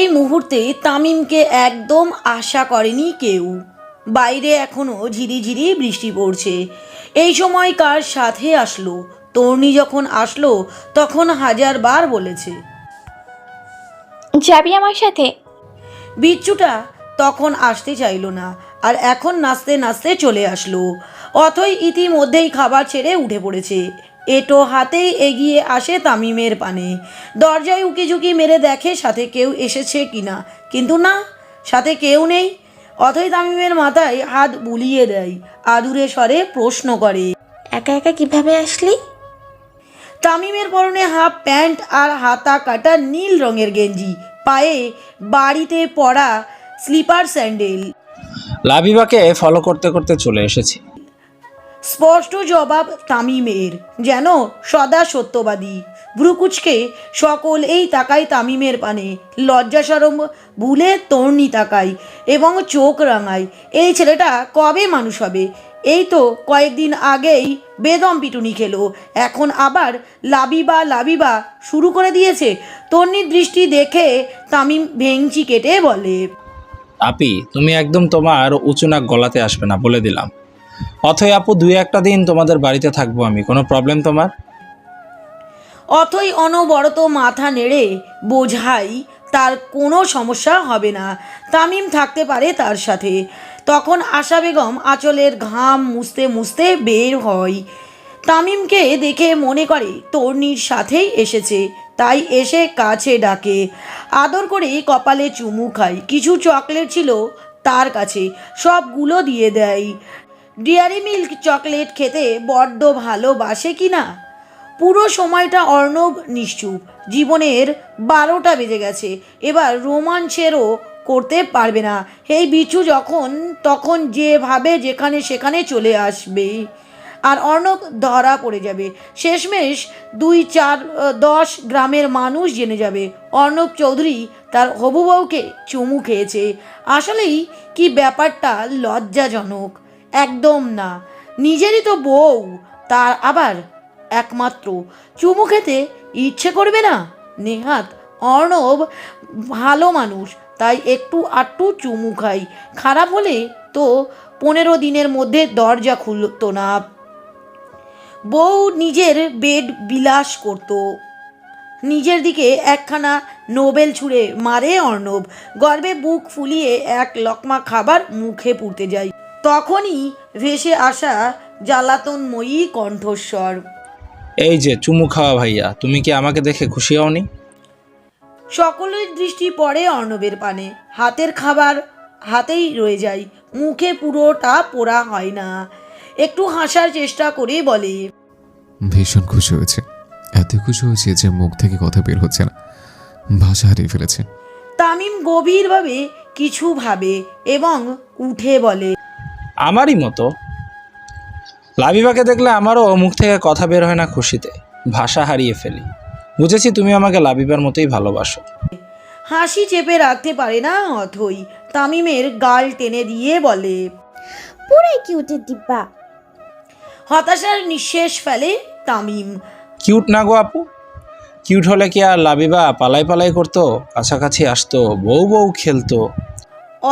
এই মুহূর্তে তামিমকে একদম আশা করেনি কেউ। বাইরে এখনও ঝিরিঝিরি বৃষ্টি পড়ছে। এই সময় কার সাথে আসলো? তর্নি যখন আসলো তখন হাজারবার বলেছে, যাবি আমার সাথে? বিচ্ছুটা তখন আসতে চাইলো না, আর এখন নাচতে নাচতে চলে আসলো। অথই ইতিমধ্যেই খাবার ছেড়ে উঠে পড়েছে। এটো হাতেই এগিয়ে আসে তামিমের পানে। দরজায় উকিঝুঁকি মেরে দেখে সাথে কেউ এসেছে কিনা, কিন্তু না, সাথে কেউ নেই। অথই তামিমের মাথায় হাত বুলিয়ে দেয়, আদুরে স্বরে প্রশ্ন করে, একা একা কিভাবে আসলি? তামিমের পরনে হাফ প্যান্ট আর হাতা কাটা নীল রঙের গেঞ্জি, পায়ে বাড়িতে পরা স্লিপার স্যান্ডেল। লাবিবাকে ফলো করতে করতে চলে এসেছি। স্পষ্ট জবাব তামিমের, যেন সদা সত্যবাদী। ভ্রুকুচকে সকল এই তাকায় তামিমের পানে। লজ্জাসরম ভুলে তর্নি তাকায় এবং চোখ রাঙায়। এই ছেলেটা কবে মানুষ হবে? এই তো কয়েকদিন আগেই বেদম পিটুনি খেলো, এখন আবার লাবিবা লাবিবা শুরু করে দিয়েছে। তর্নির দৃষ্টি দেখে তামিম ভেংচি কেটে বলে, আপি, তুমি একদম তোমার উঁচু নাক গলাতে আসবে না, বলে দিলাম। অথই আপু, 2-1টা দিন তোমাদের বাড়িতে থাকবো আমি, কোনো প্রবলেম তোমার? অথই অনবরত মাথা নেড়ে বোঝাই তার কোনো সমস্যা হবে না, তামিম থাকতে পারে তার সাথে। তখন আশা বেগম আঁচলের ঘাম মুছতে মুছতে বের হয়। তামিমকে দেখে মনে করে তর্নির সাথেই এসেছে, তাই এসে কাছে ডাকে। আদর করে কপালে চুমু খায়। কিছু চকলেট ছিল তার কাছে, সবগুলো দিয়ে দেয়। ডেয়ারি মিল্ক চকলেট খেতে বড্ড ভালোবাসে কি না। পুরো সময়টা অর্ণব নিশ্চুপ। জীবনের 12টা বেজে গেছে, এবার রোমাঞ্চেরও করতে পারবে না। এই বিচ্ছু যখন তখন যেভাবে যেখানে সেখানে চলে আসবে, আর অর্ণব ধরা পড়ে যাবে। শেষমেশ 2-4-10 গ্রামের মানুষ জেনে যাবে অর্ণব চৌধুরী তার হবু বউকে চুমু খেয়েছে। আসলেই কি ব্যাপারটা লজ্জাজনক। একদম না, নিজেরই তো বউ, তার আবার একমাত্র, চুমু খেতে ইচ্ছে করবে না? নেহাত অর্ণব ভালো মানুষ, তাই একটু আটটু চুমু খাই। খারাপ হলে তো 15 দিনের মধ্যে দরজা খুলতো না। বউ নিজের বেড বিলাস করত, নিজের দিকে একখানা নোবেল ছুঁড়ে মারে অর্ণব। গর্বে বুক ফুলিয়ে এক লকমা খাবার মুখে পুরতে যায়, তখনই ভেসে আসা জ্বালাতনময়ী কণ্ঠস্বর, এই যে চুমু খাওয়া ভাইয়া, তুমি কি আমাকে দেখে খুশি হওনি? সকলের দৃষ্টি পড়ে অর্ণবের পানে। হাতের খাবার হাতেই রয়ে যায়, মুখে পুরোটা পোড়া হয় না। একটু হাসার চেষ্টা করে বলে, ভীষণ খুশি হয়েছে, এত খুশি হয়েছে যে মুখ থেকে কথা বের হচ্ছে না, ভাষা হারিয়ে ফেলেছে। তামিম গভীরভাবে কিছু ভাবে এবং উঠে বলে, আমারই মতো। লাবিবাকে দেখলে আমারও মুখ থেকে কথা বের হয় না খুশিতে, ভাষা হারিয়ে ফেলি। বুঝেছি তুমি আমাকে লাবিবার মতোই ভালোবাসো। হাসি চেপে রাখতে পারে না অথই। তামিমের গাল টেনে দিয়ে বলে, পুরাই কিউটের ডিব্বা। হতাশার নিঃশ্বাস ফেলে তামিম। কিউট না গো আপু? কিউট হলে কি আর লাবিবা পালাই পালাই করতো, কাছাকাছি আসতো, বউ বউ খেলতো?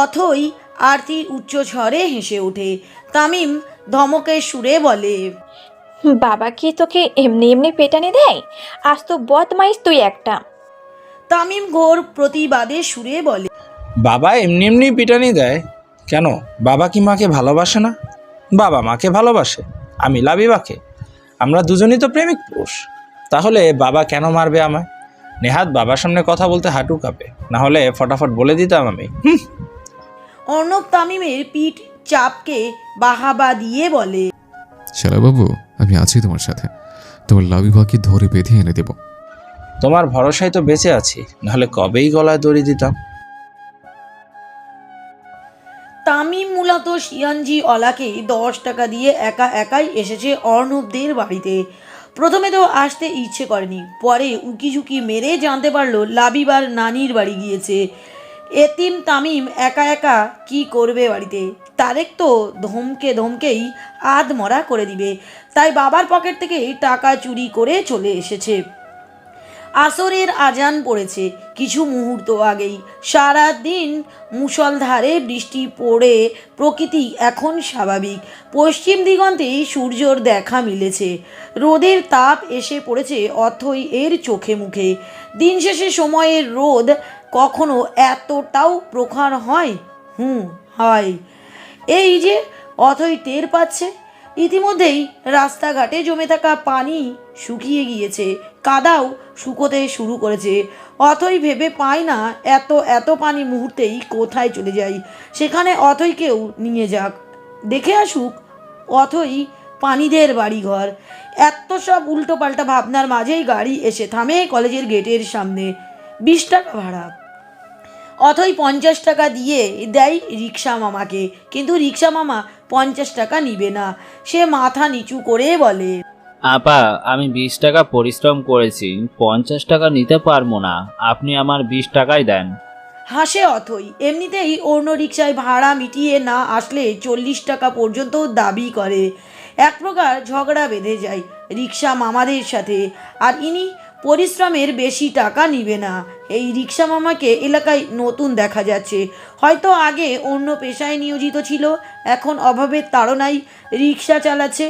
অথই আরতির উচ্চ স্বরে হেসে ওঠে। তামিম ধমকের সুরে বলে, বাবা কি তোকে এমনি এমনি পেটানি দেয়? আজ তো বদমাইশ তুই একটা। তামিম ঘোর প্রতিবাদে সুরে বলে, বাবা এমনি এমনি পিটানি দেয় কেন? বাবা কি মাকে ভালোবাসে না? বাবা মাকে ভালোবাসে, আমি লাবিবাকে। আমরা দুজনই তো প্রেমিক পুরুষ, তাহলে বাবা কেন মারবে আমায়? নেহাত বাবার সামনে কথা বলতে হাঁটু কাঁপে, না হলে ফটাফট বলে দিতাম আমি। অর্ণব তামিমের পিঠ চাপকে বাহাবা দিয়ে বলে, শালাবাবু, আমি আছি তোমার সাথে, তোমার লাবিবাকে ধরে বেঁধে এনে দেব। তোমার ভরসায় তো বেঁচে আছি, নাহলে কবেই গলায় দড়ি দিতাম। তামিম মূলত সিয়ানজি অলাকে 10 টাকা দিয়ে একা একাই এসেছে অর্ণবদের বাড়িতে। প্রথমে তো আসতে ইচ্ছে করেনি, পরে উকিঝুঁকি মেরে জানতে পারলো লাবিবার নানির বাড়ি গিয়েছে। এতিম তামিম একা একা কি করবে বাড়িতে? তারেক তো ধমকে ধমকেই আধমরা করে দিবে, তাই বাবার পকেট থেকে টাকা চুরি করে চলে এসেছে। আসরের আজান পড়েছে কিছু মুহূর্ত আগেই। সারা দিন মুষলধারে বৃষ্টি পড়ে প্রকৃতি এখন স্বাভাবিক। পশ্চিম দিগন্তেই সূর্যর দেখা মিলেছে। রোদের তাপ এসে পড়েছে অথই এর চোখে মুখে। দিন শেষে সময়ের রোদ কখনো এতটাও প্রখর হয়? হয়। এই যে অথই টের পাচ্ছে, ইতিমধ্যেই রাস্তাঘাটে জমে থাকা পানি শুকিয়ে গিয়েছে, কাদাও শুকোতে শুরু করেছে। অথই ভেবে পায় না এত এত পানি মুহূর্তেই কোথায় চলে যায়। সেখানে অথইকেও নিয়ে যাক, দেখে আসুক অথই পানিদের বাড়িঘর। এত সব উল্টোপাল্টা ভাবনার মাঝেই গাড়ি এসে থামে কলেজের গেটের সামনে। 20 টাকা ভাড়া। অথই 50 টাকা দিয়ে দেয় রিক্সা মামাকে, কিন্তু রিক্সা মামা 50 টাকা নিবে না। সে মাথা নিচু করে বলে, আপা, আমি 20 টাকা পরিশ্রম করেছি, 50 টাকা নিতে পারবো না, আপনি আমার 20 টাকাই দেন। হাসে অথই। এমনিতেই অন্য রিক্সায় ভাড়া মিটিয়ে না আসলে 40 টাকা পর্যন্ত দাবি করে। এক প্রকার ঝগড়া বেঁধে যায় রিক্সা মামাদের সাথে। আর ইনি পরিশ্রমের বেশি টাকা নিবে না। এই রিক্সা মামাকে এলাকায় নতুন দেখা যাচ্ছে। হয়তো আগে অন্য পেশায় নিয়োজিত ছিল, এখন অভাবের তাড়নায় রিক্সা চালাচ্ছে।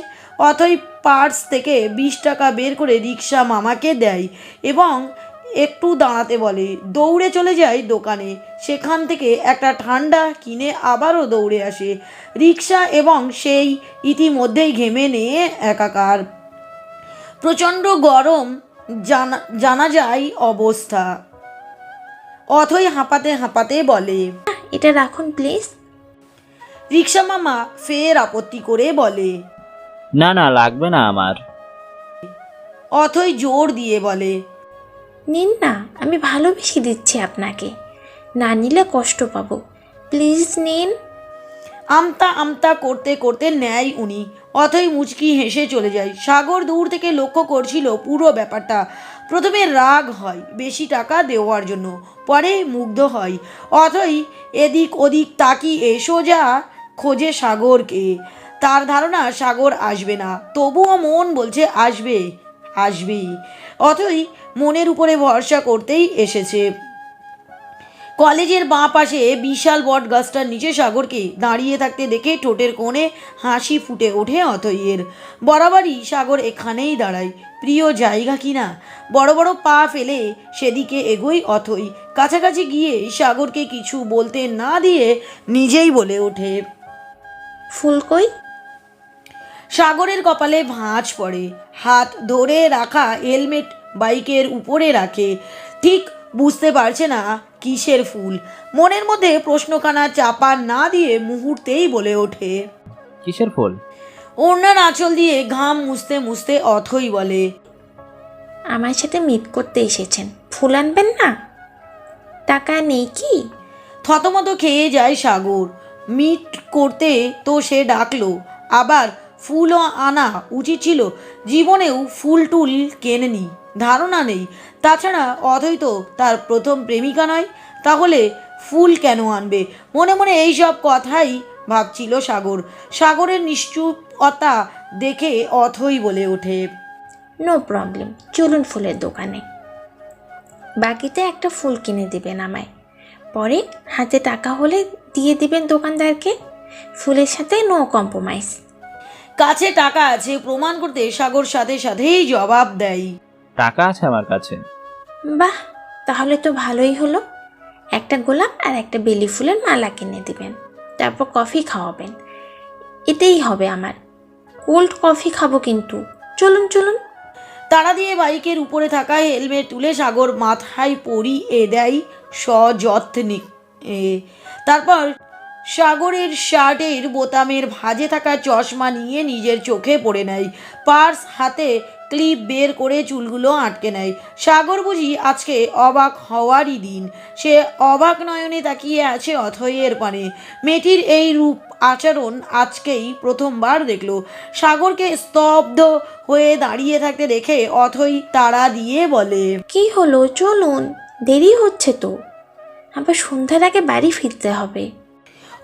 অথই পার্স থেকে 20 টাকা বের করে রিক্সা মামাকে দেয় এবং একটু দাঁড়াতে বলে। দৌড়ে চলে যায় দোকানে। সেখান থেকে একটা ঠান্ডা কিনে আবারও দৌড়ে আসে রিক্সা, এবং সেই ইতিমধ্যেই ঘেমে নিয়ে একাকার। প্রচণ্ড গরম, জানা যায় অবস্থা। অথই হাঁপাতে হাঁপাতে বলে, এটা রাখুন প্লিজ। রিক্সা মামা ফের আপত্তি করে বলে, না না, লাগবে না আমার। অথই জোর দিয়ে বলে, নিন না, আমি ভালোবেসে দিচ্ছি আপনাকে, না নিলে কষ্ট পাবো, প্লিজ নিন। আমতা আমতা করতে করতে নেয় উনি। অথই মুচকি হেসে চলে যায়। সাগর দূর থেকে লক্ষ্য করছিল পুরো ব্যাপারটা। প্রথমে রাগ হয় বেশি টাকা দেওয়ার জন্য, পরে মুগ্ধ হয়। অথই এদিক ওদিক তাকিয়ে সোজা খোঁজে সাগরকে। তার ধারণা সাগর আসবে না, তবুও মন বলছে আসবেই। অথই মনের উপরে ভরসা করতেই এসেছে। কলেজের বাঁ পাশে বিশাল বট গাছটার নিচে সাগরকে দাঁড়িয়ে থাকতে দেখে ঠোঁটের কোণে হাসি ফুটে ওঠে অথইয়ের। বরাবরই সাগর এখানেই দাঁড়ায়, প্রিয় জায়গা কিনা। বড় বড় পা ফেলে সেদিকে এগোয় অথই। কাছাকাছি গিয়ে সাগরকে কিছু বলতে না দিয়ে নিজেই বলে ওঠে, ফুল কই? সাগরের কপালে ভাঁজ পড়ে। হাত ধরে রাখা হেলমেট বাইকের উপরে রাখে। ঠিক বুঝতে পারছে না কিসের ফুল। মনের মধ্যে প্রশ্নখানা চাপা না দিয়ে মুহূর্তেই বলে ওঠে, কিসের ফুল? ওড়নার আঁচল দিয়ে ঘাম মুছতে মুছতে অথই বলে, আমার সাথে মিট করতে এসেছেন, ফুল আনবেন না? টাকা নেই কি? থতমত খেয়ে যায় সাগর। মিট করতে তো সে ডাকলো, আবার ফুলও আনা উচিত ছিল। জীবনেও ফুল টুল কেনেনি, ধারণা নেই। তাছাড়া অথই তো তার প্রথম প্রেমিকা নয়, তাহলে ফুল কেন আনবে? মনে মনে এইসব কথাই ভাবছিল সাগর। সাগরের নিশ্চুপতা দেখে অথই বলে ওঠে, নো প্রবলেম, চলুন ফুলের দোকানে। বাকিতে একটা ফুল কিনে দেবেন আমায়, পরে হাতে টাকা হলে দিয়ে দিবেন দোকানদারকে। ফুলের সাথে নো কম্প্রোমাইজ। কাছে টাকা আছে প্রমাণ করতে সাগর সাথে সাথেই জবাব দেয়, টাকা আছে আমার কাছে। বাহ, তাহলে তো ভালোই হলো। একটা গোলাপ আর একটা বেলি ফুলের মালা কিনে দিবেন, তারপর কফি খাওয়াবেন। এটাই হবে আমার। কোল্ড কফি খাবো কিন্তু। চলুন চলুন। তাড়া দিয়ে বাইকের উপরে থাকা হেলমেট তুলে সাগর মাথায় পরিয়ে দেয় সযত্নে। তারপর সাগরের শার্টের বোতামের ভাঁজে থাকা চশমা নিয়ে নিজের চোখে পড়ে নেয়। পার্স হাতে ক্লিপ বের করে চুলগুলো আটকে নেয়। সাগর বুঝি আজকে অবাক হওয়ারই দিন। সে অবাক নয়নে তাকিয়ে আছে অথইয়ের পানে। মেয়েটির এই রূপ আচরণ আজকেই প্রথমবার দেখল। সাগরকে স্তব্ধ হয়ে দাঁড়িয়ে থাকতে দেখে অথই তাড়া দিয়ে বলে, কি হলো, চলুন, দেরি হচ্ছে তো, আবার সন্ধ্যার আগে বাড়ি ফিরতে হবে।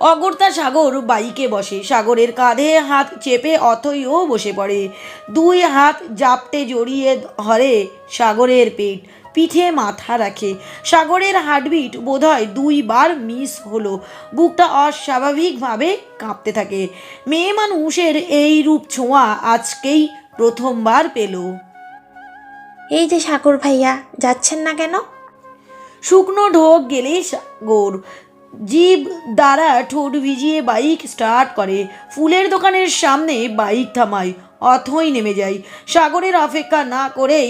অগত্যা সাগর বাইকে বসে। সাগরের কাঁধে হাত চেপে অথইও বসে পড়ে। দুই হাত জাপটে জড়িয়ে ধরে সাগরের পিঠে মাথা রাখে। সাগরের হার্টবিট বোধহয় 2 বার মিস হলো। বুকটা অস্বাভাবিকভাবে কাঁপতে থাকে। মেয়ে মানুষের এই রূপ ছোঁয়া আজকেই প্রথমবার পেল। এই যে সাগর ভাইয়া, যাচ্ছেন না কেন? শুকনো ঢোক গেলে সাগর জিভ দ্বারা ঠোঁট ভিজিয়ে বাইক স্টার্ট করে। ফুলের দোকানের সামনে বাইক থামায়। অথই নেমে যায়। সাগরের অপেক্ষা না করেই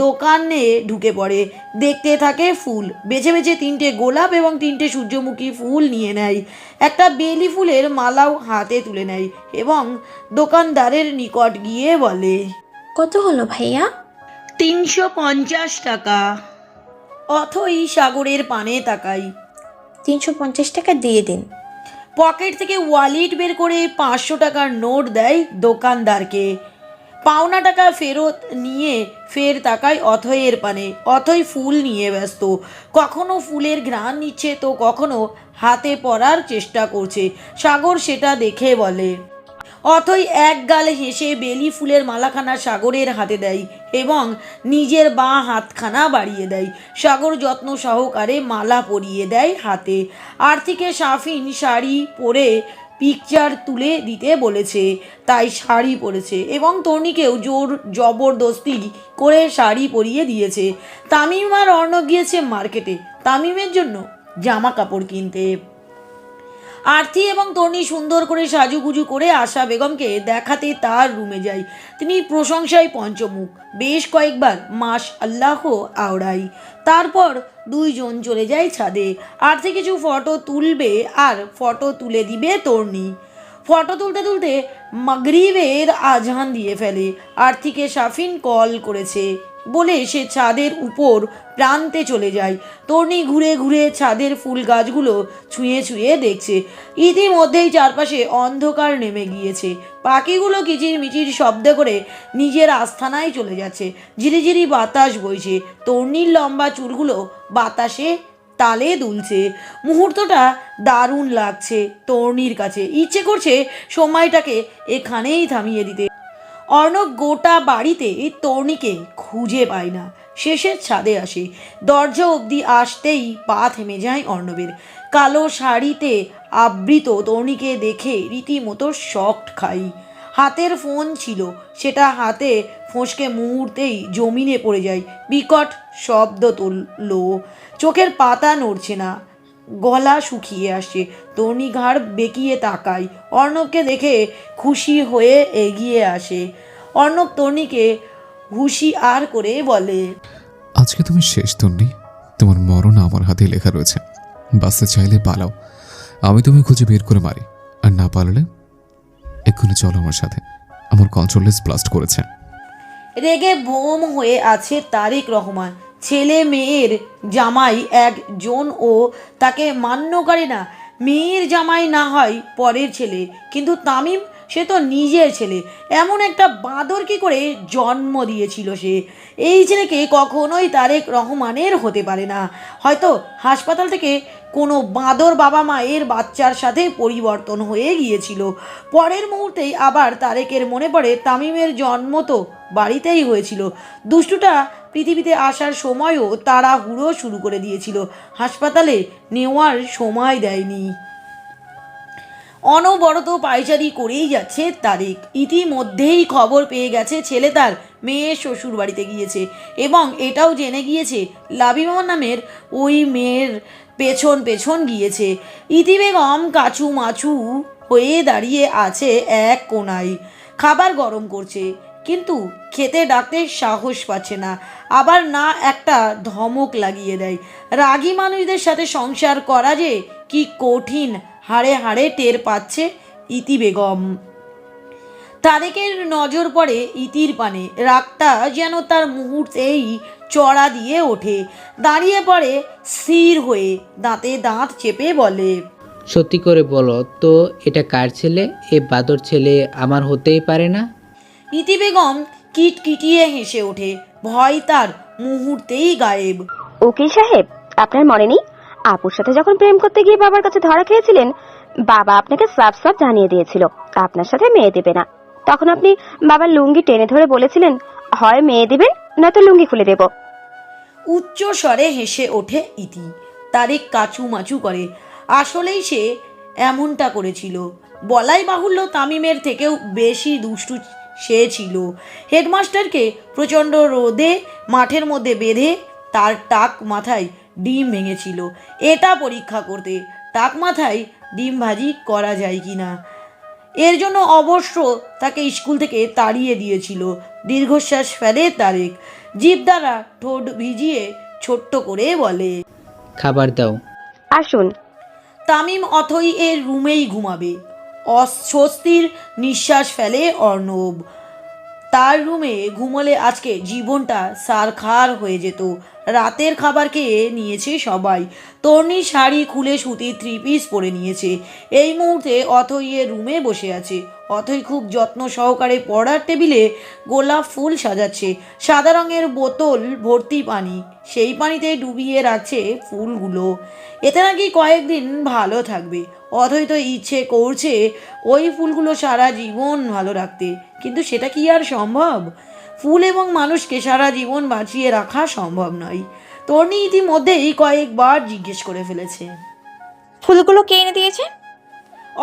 দোকানে ঢুকে পড়ে। দেখতে থাকে ফুল। বেছে বেছে 3টে গোলাপ এবং 3টে সূর্যমুখী ফুল নিয়ে নেয়। একটা বেলি ফুলের মালাও হাতে তুলে নেয় এবং দোকানদারের নিকট গিয়ে বলে, কত হলো ভাইয়া? 350 টাকা। অথই সাগরের পানে তাকাই। 350 টাকা দিয়ে দিন। পকেট থেকে ওয়ালেট বের করে 500 টাকার নোট দেয় দোকানদারকে। পাওনা টাকা ফেরত নিয়ে ফের তাকায় অথয়ের পানে। অথই ফুল নিয়ে ব্যস্ত। কখনো ফুলের ঘ্রাণ নিচ্ছে তো কখনো হাতে পরার চেষ্টা করছে। সাগর সেটা দেখে বলে। অথই এক গাল হেসে বেলি ফুলের মালাখানা সাগরের হাতে দেয় এবং নিজের বাঁ হাতখানা বাড়িয়ে দেয়। সাগর যত্ন সহকারে মালা পরিয়ে দেয় হাতে। আর্থিকে সাফিন শাড়ি পরে পিকচার তুলে দিতে বলেছে, তাই শাড়ি পরেছে এবং তর্ণীকেও জোর জবরদস্তি করে শাড়ি পরিয়ে দিয়েছে। তামিম আর অর্ণব গিয়েছে মার্কেটে তামিমের জন্য জামা কাপড় কিনতে। আরতি এবং তর্ণী সুন্দর করে সাজুগুজু করে আশা বেগমকে দেখাতে তার রুমে যায়। তিনি প্রশংসায় পঞ্চমুখ। বেশ কয়েকবার মাস আল্লাহ আওড়াই। তারপর দুইজন চলে যায় ছাদে। আরতি কিছু ফটো তুলবে আর ফটো তুলে দিবে তর্ণী। ফটো তুলতে তুলতে মাগরিবের আজান দিয়ে ফেলে। আরতিকে সাফিন কল করেছে বলে সে ছাদের উপর প্রান্তে চলে যায়। তর্ণী ঘুরে ঘুরে ছাদের ফুল গাছগুলো ছুঁয়ে ছুঁয়ে দেখছে। ইতিমধ্যেই চারপাশে অন্ধকার নেমে গিয়েছে। পাখিগুলো কিচিরমিচির শব্দ করে নিজের আস্থানায় চলে যাচ্ছে। ঝিরিঝিরি বাতাস বইছে। তর্ণীর লম্বা চুলগুলো বাতাসে তালে দুলছে। মুহূর্তটা দারুণ লাগছে তর্ণীর কাছে। ইচ্ছে করছে সময়টাকে এখানেই থামিয়ে দিতে। অর্ণব গোটা বাড়িতে তর্ণীকে খুঁজে পায় না। শেষের ছাদে আসে। দরজা অবধি আসতেই পা থেমে যায় অর্ণবের। কালো শাড়িতে আবৃত তর্ণীকে দেখে রীতিমতো শকড খাই। হাতের ফোন ছিল, সেটা হাতে ফসকে মুহূর্তেই জমিনে পড়ে যায়। বিকট শব্দ তুলল। চোখের পাতা নড়ছে না, গলা শুকিয়ে আসছে। তর্ণী ঘাড় বেঁকিয়ে তাকায়। অর্ণবকে দেখে খুশি হয়ে এগিয়ে আসে। অর্ণব তর্ণীকে হুঁশিয়ার করে বলে, আজকে তুমি শেষ তন্নি, তোমার মরণ আমার হাতে লেখা রয়েছে। বাঁচতে চাইলে পালাও, আমি তুমি খুঁজে বের করে মারি, আর না পালালে এক্ষুনি চলো আমার সাথে। আমার কন্ট্রোলেস ব্লাস্ট করেছে। রেগে বোম হয়ে আছে তারেক রহমান। ছেলে মেয়ের জামাই একজন ও তাকে মান্য করে না। মেয়ের জামাই না হয় পরের ছেলে, কিন্তু তামিম সে তো নিজের ছেলে। এমন একটা বাঁদর কি করে জন্ম দিয়েছিল সে? এই ছেলেকে কখনোই তারেক রহমানের হতে পারে না। হয়তো হাসপাতাল থেকে কোনো বাঁদর বাবা মায়ের বাচ্চার সাথে পরিবর্তন হয়ে গিয়েছিল। পরের মুহূর্তেই আবার তারেকের মনে পড়ে তামিমের জন্ম তো বাড়িতেই হয়েছিল। দুষ্টুটা পৃথিবীতে আসার সময়ও তাড়াহুড়ো শুরু করে দিয়েছিল, হাসপাতালে নেওয়ার সময় দেয়নি। অনবরত পায়চারি করেই যাচ্ছে তারেক। ইতিমধ্যেই খবর পেয়ে গেছে ছেলে তার মেয়ের শ্বশুর বাড়িতে গিয়েছে এবং এটাও জেনে গিয়েছে লাবিমা নামের ওই মেয়ের পেছন পেছন গিয়েছে। ইতি বেগম কাচু মাচু হয়ে দাঁড়িয়ে আছে এক কোণায়, খাবার গরম করছে, কিন্তু খেতে ডাকতে সাহস পাচ্ছে না। আবার না একটা ধমক লাগিয়ে দেয়। রাগী মানুষদের সাথে সংসার করা যে কি কঠিন হাড়ে হাড়ে টের পাচ্ছে ইতি বেগম। তারেকের নজর পড়ে ইতির পানে। রাগটা যেন তার মুহূর্তেই চড়া দিয়ে ওঠে। দাঁড়িয়ে পড়ে স্থির হয়ে, দাঁতে দাঁত চেপে বলে, সত্যি করে বলো তো, এটা কার ছেলে? এ বাদর ছেলে আমার হতেই পারে না। ইতি বেগম কিটকিটিয়ে হেসে ওঠে। ভয় তার মুহূর্তেই গায়েব। উকিল সাহেব, আপনার মনে নেই আপুর সাথে যখন প্রেম করতে গিয়ে বাবার কাছে ধরা খেয়েছিলেন, বাবা আপনাকে সাফ সাফ জানিয়ে দিয়েছিল আপনার সাথে মেয়ে দেবে না। তখন আপনি বাবার লুঙ্গি টেনে ধরে বলেছিলেন, হয় মেয়ে দিবেন নয়তো লুঙ্গি খুলে দেব। উচ্চ স্বরে হেসে ওঠে ইতি। তারেক কাচু মাচু করে। আসলেই সে এমনটা করেছিল। বলাই বাহুল্য তামিমের থেকেও বেশি দুষ্টু সে ছিল। হেডমাস্টারকে প্রচণ্ড রোদে মাঠের মধ্যে বেঁধে তার টাক মাথায় ডিম ভেঙেছিল এটা পরীক্ষা করতে, টাক মাথায় ডিম ভাজি করা যায় কি না। এর জন্য অবশ্য তাকে স্কুল থেকে তাড়িয়ে দিয়েছিল। দীর্ঘশ্বাস ফেলে তারেক, জিভ দ্বারা ঠোঁট ভিজিয়ে ছোট্ট করে বলে, খাবার দাও। আসুন। তামিম অথই এর রুমেই ঘুমাবে। অস্বস্তির নিঃশ্বাস ফেলে অর্ণব। তার রুমে ঘুমোলে আজকে জীবনটা সারখার হয়ে যেত। রাতের খাবার খেয়ে নিয়েছে সবাই। তর্নি শাড়ি খুলে সুতির 3 পিস পরে নিয়েছে। এই মুহূর্তে অথই এর রুমে বসে আছে। অথই খুব যত্ন সহকারে পড়ার টেবিলে গোলাপ ফুল সাজাচ্ছে। সাদা রঙের বোতল ভর্তি পানি, সেই পানিতে ডুবিয়ে রাখছে ফুলগুলো। এতে নাকি কয়েকদিন ভালো থাকবে। অথই তো ইচ্ছে করছে ওই ফুলগুলো সারা জীবন ভালো রাখতে, কিন্তু সেটা কি আর সম্ভব? ফুল এবং মানুষকে সারা জীবন বাঁচিয়ে রাখা সম্ভব নয়। তর্নি ইতিমধ্যেই কয়েকবার জিজ্ঞেস করে ফেলেছে। ফুলগুলো কে এনে দিয়েছে?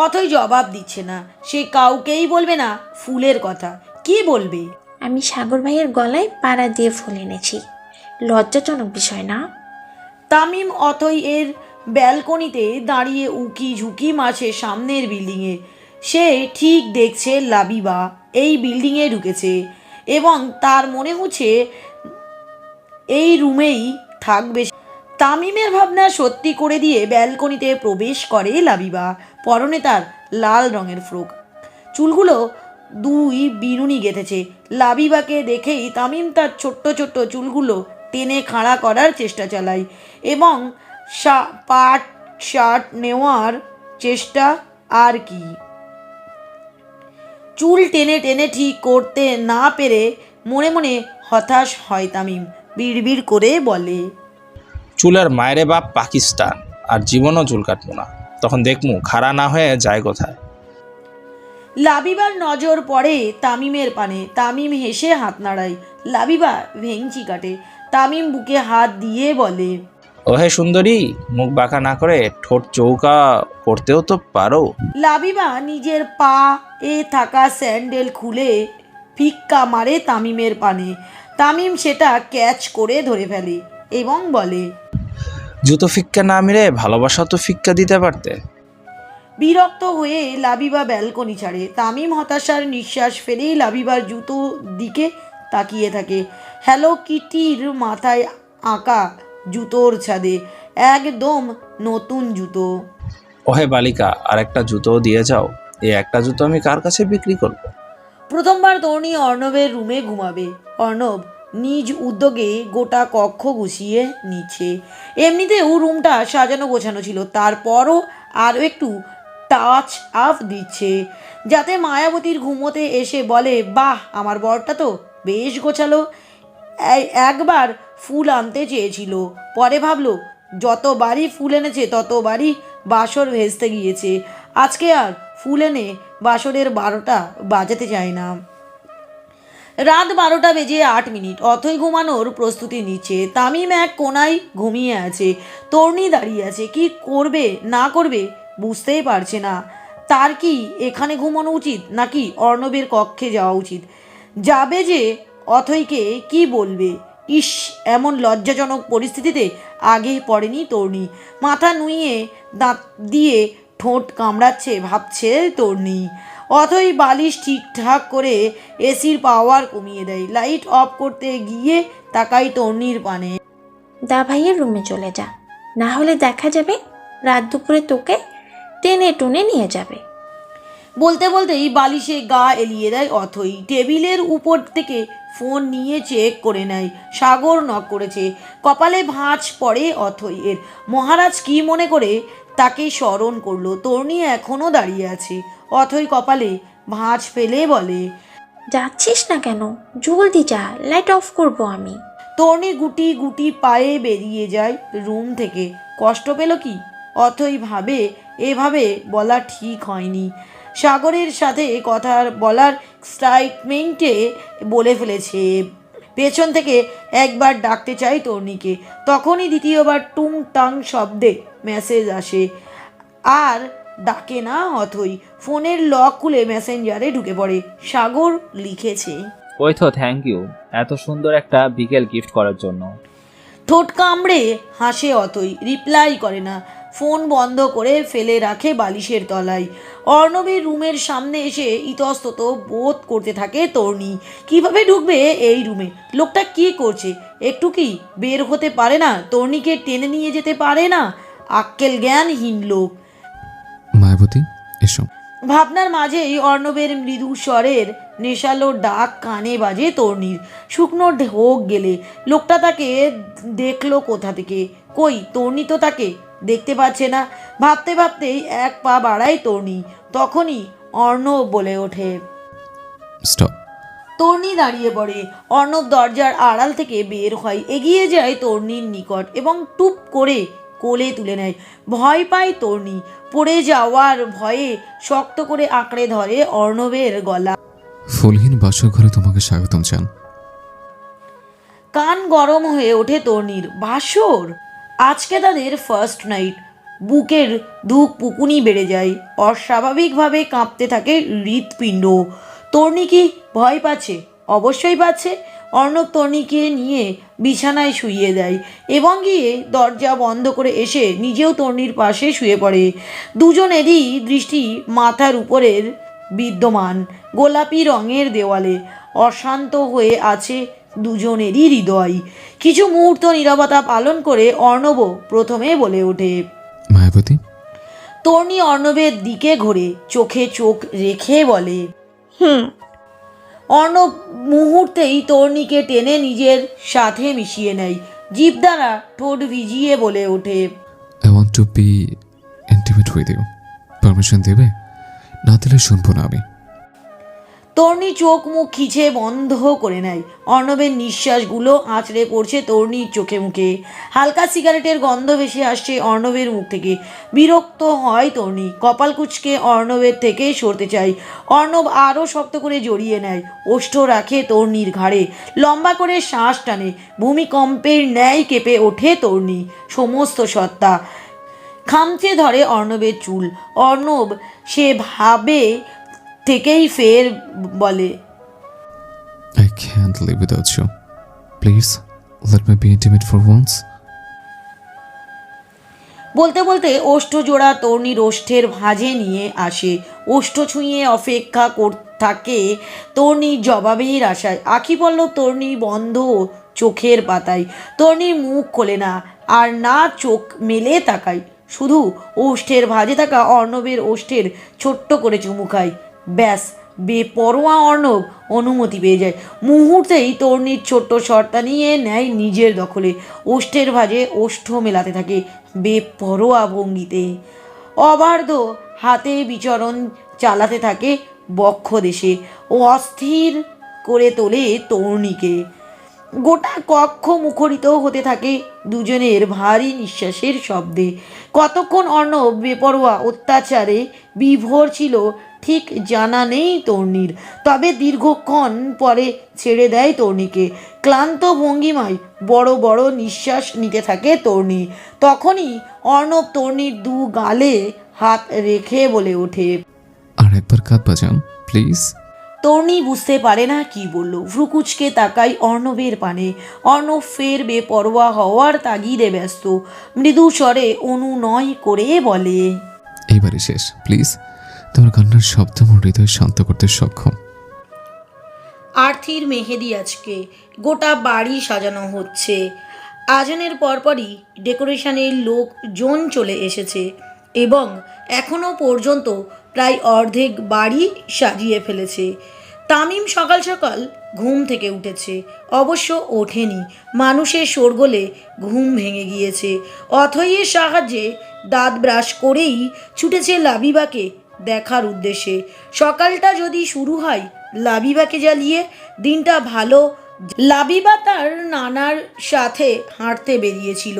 অথই জবাব দিচ্ছে না। সে কাউকেই বলবে না ফুলের কথা। কি বলবে? আমি সাগর ভাইয়ের গলায় পাড়া দিয়ে ফুল এনেছি। লজ্জাজনক বিষয় না? তামিম অথই এর ব্যালকনিতে দাঁড়িয়ে উকি ঝুঁকি মারছে সামনের বিল্ডিংয়ে। সে ঠিক দেখছে লাবিবা এই বিল্ডিংয়ে ঢুকেছে এবং তার মনে হচ্ছে এই রুমেই থাকবে। তামিমের ভাবনা সত্যি করে দিয়ে ব্যালকনিতে প্রবেশ করে লাবিবা। পরনে তার লাল রঙের ফ্রক, চুলগুলো 2 বিনুনি গেঁথেছে। লাবিবাকে দেখেই তামিম তার ছোট্ট ছোট্ট চুলগুলো টেনে খাড়া করার চেষ্টা চালায় এবং পাট শার্ট নেওয়ার চেষ্টা। আর কি, চুল টেনে টেনে ঠিক করতে না পেরে মনে মনে হতাশ হয় তামিম। বিড়বিড় করে বলে, চুলের মায়েরে বাপ পাকিস্তান, আর জীবনও চুল কাটবো না। তখন দেখমু খাড়া না হয়ে যায় কোথায়। লাবিবার নজর পড়ে তামিমের পানে। তামিম হেসে হাত নাড়ায়। লাবিবা ভেংচি কাটে। তামিম বুকে হাত দিয়ে বলে, ওহে সুন্দরী, মুখ বাঁকা না করে ঠোঁট চৌকা করতেও তো পারো। লাবিবা নিজের পা এ থাকা স্যান্ডেল খুলে ফিক্কা মারে তামিমের পানে। তামিম সেটা ক্যাচ করে ধরে ফেলে এবং বলে, জুতো ফিক্কা না মেরে ভালোবাসা তো ফিক্কা দিতে পারতে। বিরক্ত হয়ে লাবিবা ব্যালকনি ছাড়ে। তামিম হতাশার নিঃশ্বাস ফেলেই লাবিবার জুতো দিকে তাকিয়ে থাকে। হ্যালো কিটির মাথায় আঁকা জুতোর ছাদে, একদম নতুন জুতো। ওহে বালিকা, আর একটা জুতো দিয়ে যাও। এই একটা জুতো আমি কার কাছে বিক্রি করব? প্রথমবার তর্ণী অর্ণবের রুমে ঘুমাবে। অর্ণব নিজ উদ্যোগে গোটা কক্ষ গুছিয়ে নিচ্ছে। এমনিতেও রুমটা সাজানো গোছানো ছিল, তারপরও আরও একটু টাচ আপ দিচ্ছে, যাতে মায়াবতীর ঘুমোতে এসে বলে, বাহ, আমার বরটা তো বেশ গোছালো। একবার ফুল আনতে চেয়েছিল, পরে ভাবলো যতবারই ফুল এনেছে ততবারই বাসর ভেস্তে গিয়েছে। আজকে আর ফুল এনে বাসরের 12টা বাজাতে চায় না। রাত 12টা বেজে 8 মিনিট। অথই ঘুমানোর প্রস্তুতি নিচ্ছে। তামিম এক কোনায় ঘুমিয়ে আছে। তর্ণী দাঁড়িয়ে আছে। কি করবে না করবে বুঝতেই পারছে না। তার কি এখানে ঘুমানো উচিত নাকি অর্ণবের কক্ষে যাওয়া উচিত? যাবে যে অথইকে কি বলবে? ইস, এমন লজ্জাজনক পরিস্থিতিতে আগে পড়েনি তর্ণী। মাথা নুইয়ে দাঁত দিয়ে ঠোঁট কামড়াচ্ছে ভাবছে তর্ণী। অথই বালিশ ঠিকঠাক করে এসির পাওয়ার কমিয়ে দেয়। লাইট অফ করতে গিয়ে তাকাই তর্ণীর পানে। দা ভাইয়ের রুমে চলে যা, না হলে দেখা যাবে রাত দুপুরে তোকে টেনে টুনে নিয়ে যাবে। বলতে বলতেই বালিশে গা এলিয়ে দেয় অথই। টেবিলের উপর থেকে ফোন নিয়ে চেক করে নেয়। সাগর নক করেছে। কপালে ভাঁজ পড়ে অথই এর। মহারাজ কি মনে করে তাকে স্মরণ করলো? তর্ণী এখনও দাঁড়িয়ে আছে। অথই কপালে ভাঁজ ফেলে বলে, যাচ্ছিস না কেন? জলদি যা, লাইট অফ করবো আমি। তর্ণী গুটি গুটি পায়ে বেরিয়ে যায় রুম থেকে। কষ্ট পেল কি? অথই ভাবে এভাবে বলা ঠিক হয়নি। সাগরের সাথে কথা বলার এক্সাইটমেন্টে বলে ফেলেছে। পেছন থেকে একবার ডাকতে চাই তর্ণীকে, তখনই দ্বিতীয়বার টুং টাং শব্দে মেসেজ আসে। আর ডাকে না অথই। ফোনের লক খুলে মেসেঞ্জারে ঢুকে পড়ে। সাগর লিখেছে, ওই তো থ্যাংক ইউ এত সুন্দর একটা বিকেল গিফট করার জন্য। ঠোঁট কামড়ে হাসে অতই, রিপ্লাই করে না। ফোন বন্ধ করে ফেলে রাখে বালিশের তলায়। অর্ণবের রুমের সামনে এসে ইতস্তত বোধ করতে থাকে তর্ণী। কিভাবে ঢুকবে এই রুমে? লোকটা কি করছে? একটু কি বের হতে পারে না? তর্ণীকে টেনে নিয়ে যেতে পারে না? আক্কেল জ্ঞানহীন লোক। মায়াবতী, এসো। ভাবনার মাঝেই অর্ণবের মৃদু স্বরের নেশালো ডাক কানে বাজে তর্ণীর। শুকনো ঢোক গেলে লোকটা তাকে দেখলো কোথা থেকে? কই, তর্ণী তো তাকে দেখতে পাচ্ছে না। ভাবতে ভাবতেই এক পা বাড়ায় তর্ণী। তখনই অর্ণব বলে ওঠে। স্টপ। তর্ণী দাঁড়িয়ে পড়ে। অর্ণব দরজার আড়াল থেকে বের হয়, এগিয়ে যায় তর্ণীর নিকট এবং টুপ করে কোলে তুলে নেয়। ভয় পায় তর্ণী। পড়ে যাওয়ার ভয়ে শক্ত করে আঁকড়ে ধরে অর্ণবের গলা। ফুলহীন বাসর ঘরে তোমাকে স্বাগতম চান। কান গরম হয়ে ওঠে তর্ণীর। বাসর? আজকে তাদের ফার্স্ট নাইট। বুকের ধুক পুকুনি বেড়ে যায়। অস্বাভাবিকভাবে কাঁপতে থাকে হৃৎপিণ্ড। তর্ণী কি ভয় পাচ্ছে? অবশ্যই পাচ্ছে। অর্ণব তর্ণীকে নিয়ে বিছানায় শুইয়ে দেয় এবং গিয়ে দরজা বন্ধ করে এসে নিজেও তর্ণীর পাশে শুয়ে পড়ে। দুজনেরই দৃষ্টি মাথার উপরের বিদ্যমান গোলাপি রঙের দেওয়ালে। অশান্ত হয়ে আছে দুজনেরই হৃদয়। কিছু মুহূর্ত নীরবতা পালন করে অর্ণব প্রথমে বলে ওঠে। মায়াবতী। তর্ণী অর্ণবের দিকে ঘুরে চোখে চোখ রেখে বলে, অর্ণব মুহূর্তেই তর্ণীকে টেনে নিজের সাথে মিশিয়ে নেয়। জিভ দ্বারা ঠোঁট ভিজিয়ে বলে ওঠে, I want to be intimate with you. Permission দেবে? না দিলে শুনবো না আমি। তর্ণী চোখ মুখ খিচে বন্ধ করে নেয়। অর্ণবের নিঃশ্বাসগুলো আঁচড়ে পড়ছে তর্ণীর চোখে মুখে। হালকা সিগারেটের গন্ধ ভেসে আসছে অর্ণবের মুখ থেকে। বিরক্ত হয় তর্ণী। কপাল কুঁচকে অর্ণবের থেকে সরতে চায়। অর্ণব আরও শক্ত করে জড়িয়ে নেয়। ওষ্ঠ রাখে তর্ণীর ঘাড়ে। লম্বা করে শ্বাস টানে। ভূমিকম্পের ন্যায় কেঁপে ওঠে তর্ণী সমস্ত সত্তা। খামচে ধরে অর্ণবের চুল। অর্ণব সে ভাবে থেকেই ফের বলে, I can't live without you. Please, let me be intimate for once. বলতে বলতে ওষ্ঠ জোড়া তর্ণীর ওষ্ঠের ভাঁজে নিয়ে আসে। ওষ্ঠ ছুঁয়ে অপেক্ষা থাকে তর্ণীর জবাবের আশায়। আখি পল্লব তর্ণী বন্ধ চোখের পাতায়। তর্ণীর মুখ খোলে না, আর না চোখ মেলে তাকায়। শুধু ওষ্ঠের ভাঁজে থাকা অর্ণবের ওষ্ঠের ছোট্ট করে চুমু খায়। ব্যাস, বেপরোয়া অর্ণব অনুমতি পেয়ে যায়। মুহূর্তেই তর্ণীর ছোট্ট শর্তা নিয়ে নেয় নিজের দখলে। ওষ্ঠের ভাঁজে ওষ্ঠ মেলাতে থাকে বেপরোয়া ভঙ্গিতে। অবার্ধ হাতে বিচরণ চালাতে থাকে বক্ষ দেশে ও অস্থির করে তোলে তর্ণীকে। গোটা কক্ষ মুখরিত হতে থাকে দুজনের ভারী নিঃশ্বাসের শব্দে। কতক্ষণ অর্ণব বেপরোয়া অত্যাচারে বিভোর ছিল ঠিক জানা নেই তর্ণীর। তবে দীর্ঘক্ষণ পরে ছেড়ে দেয় তর্ণীকে। ক্লান্ত ভঙ্গিমায় বড় বড় নিঃশ্বাস নিতে থাকে তর্ণী। তখনই অর্ণব তর্ণীর দু গালে হাত রেখে বলে ওঠে, আর একবার কাঁধ বাজান প্লিজ। তর্ণী বুঝতে পারে না কি বলল। ভ্রুকুচকে তাকাই অর্ণবের পানে। অর্ণব ফের বেপরোয়া হওয়ার তাগিদে ব্যস্ত। মৃদু স্বরে অনুনয় করে বলে, এইবারই শেষ প্লিজ। তোমার কান্নার শব্দ আমার হৃদয় শান্ত করতে সক্ষম। আরতির মেহেদি আজকে গোটা বাড়ি সাজানো হচ্ছে। আজানের পরপরই ডেকোরেশনের লোকজন চলে এসেছে এবং এখনও পর্যন্ত প্রায় অর্ধেক বাড়ি সাজিয়ে ফেলেছে। তামিম সকাল সকাল ঘুম থেকে উঠেছে। অবশ্য ওঠেনি, মানুষের শোরগোলে ঘুম ভেঙে গিয়েছে। অথইয়ের সাহায্যে দাঁত ব্রাশ করেই ছুটেছে লাবিবাকে দেখার উদ্দেশ্যে। সকালটা যদি শুরু হয় লাবিবাকে জ্বালিয়ে, দিনটা ভালো। লাবিবা তার নানার সাথে হাঁটতে বেরিয়েছিল।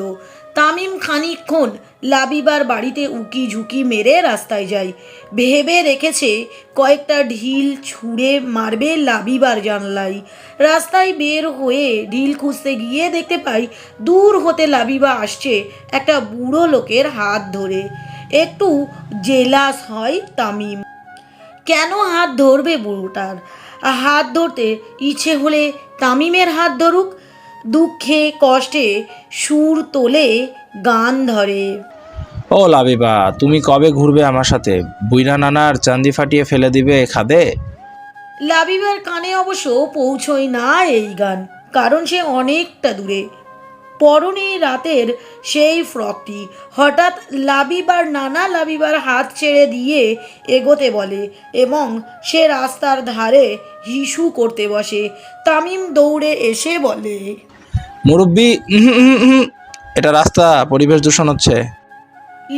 তামিম খানিকক্ষণ লাবিবার বাড়িতে উকি ঝুঁকি মেরে রাস্তায় যায়। ভেবে রেখেছে কয়েকটা ঢিল ছুঁড়ে মারবে লাবিবার জানলায়। রাস্তায় বের হয়ে ঢিল খুঁজতে গিয়ে দেখতে পাই দূর হতে লাবিবা আসছে একটা বুড়ো লোকের হাত ধরে। একটু জেলাস হয় তামিম। কেন হাত ধরবে বুড়োটার? হাত ধরতে ইচ্ছে হলে তামিমের হাত ধরুক। দুঃখে কষ্টে সুর তোলে, গান ধরে। ও লাবিবা, তুমি কবে ঘুরবে আমার সাথে? বুইরা নানার চান্দি ফাটিয়ে ফেলে দিবে খাদে। লাবিবার কানে অবশ্য পৌঁছয় না এই গান, কারণ সে অনেকটা দূরে। পরনে রাতের সেই ফ্রকটি। হঠাৎ লাবিবার নানা লাবিবার হাত ছেড়ে দিয়ে এগোতে বলে এবং সে রাস্তার ধারে হিসু করতে বসে। তামিম দৌড়ে এসে বলে, মুরব্বি, এটা রাস্তা, পরিবেশ দূষণ হচ্ছে।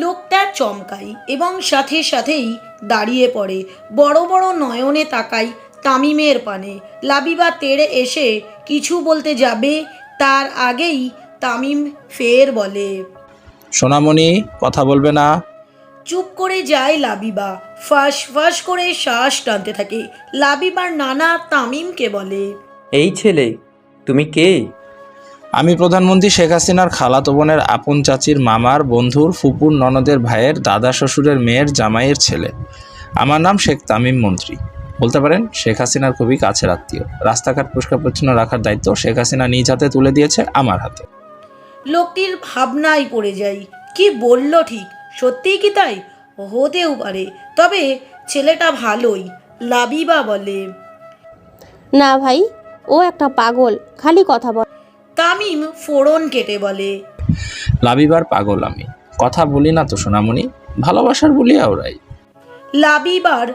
লোকটা চমকাই এবং সাথে সাথেই দাঁড়িয়ে পড়ে। বড় বড় নয়নে তাকাই তামিমের পানে। লাবিবা তেড়ে এসে কিছু বলতে যাবে, তার আগেই তামিম ফের বলে, সোনামণি, কথা বলবে না? চুপ করে যায় লাবিবা। ফাঁস ফাঁস করে শ্বাস টানতে থাকে। লাবিবার নানা তামিমকে বলে, এই ছেলে, তুমি কে? আমি প্রধানমন্ত্রী শেখ হাসিনার খালাতো বোনের আপন চাচির মামার বন্ধুর ফুপুর ননদের ভাইয়ের দাদা শ্বশুরের মেয়ের জামাইয়ের ছেলে। আমার নাম শেখ তামিম মন্ত্রী। বলতে পারেন শেখ হাসিনার খুবই কাছের আত্মীয়। রাস্তাঘাট পরিষ্কার পরিচ্ছন্ন রাখার দায়িত্ব শেখ হাসিনা নিজ হাতে তুলে দিয়েছে আমার হাতে। লোকটির ভাবনায় পড়ে যাই। কি বলল ঠিক? সত্যিই কি তাই? হতেও পারে, তবে ছেলেটা ভালোই। লাবিবা বলে, না ভাই, ও একটা পাগল, খালি কথা বল। তামিম ফোড়ন কেটে বলে, লাবিবার পাগল আমি, কথা বলি না তো সোনামণি, ভালোবাসার বলি আওরাই। লাবিবার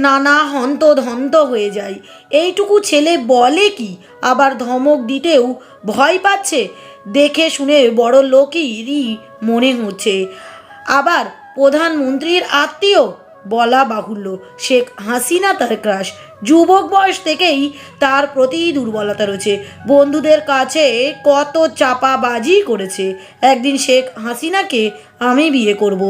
নানা হন্তদন্ত হয়ে যায়। এইটুকু ছেলে বলে কি? আবার ধমক দিতেও ভয় পাচ্ছে। দেখে শুনে বড় লোকেরই মনে হচ্ছে। আবার প্রধানমন্ত্রীর আত্মীয় বলা বাহুল্য। শেখ হাসিনা তার ক্রাশ। যুবক বয়স থেকেই তার প্রতি দুর্বলতা রয়েছে। বন্ধুদের কাছে কত চাপাবাজি করেছে। একদিন শেখ হাসিনাকে আমি বিয়ে করব।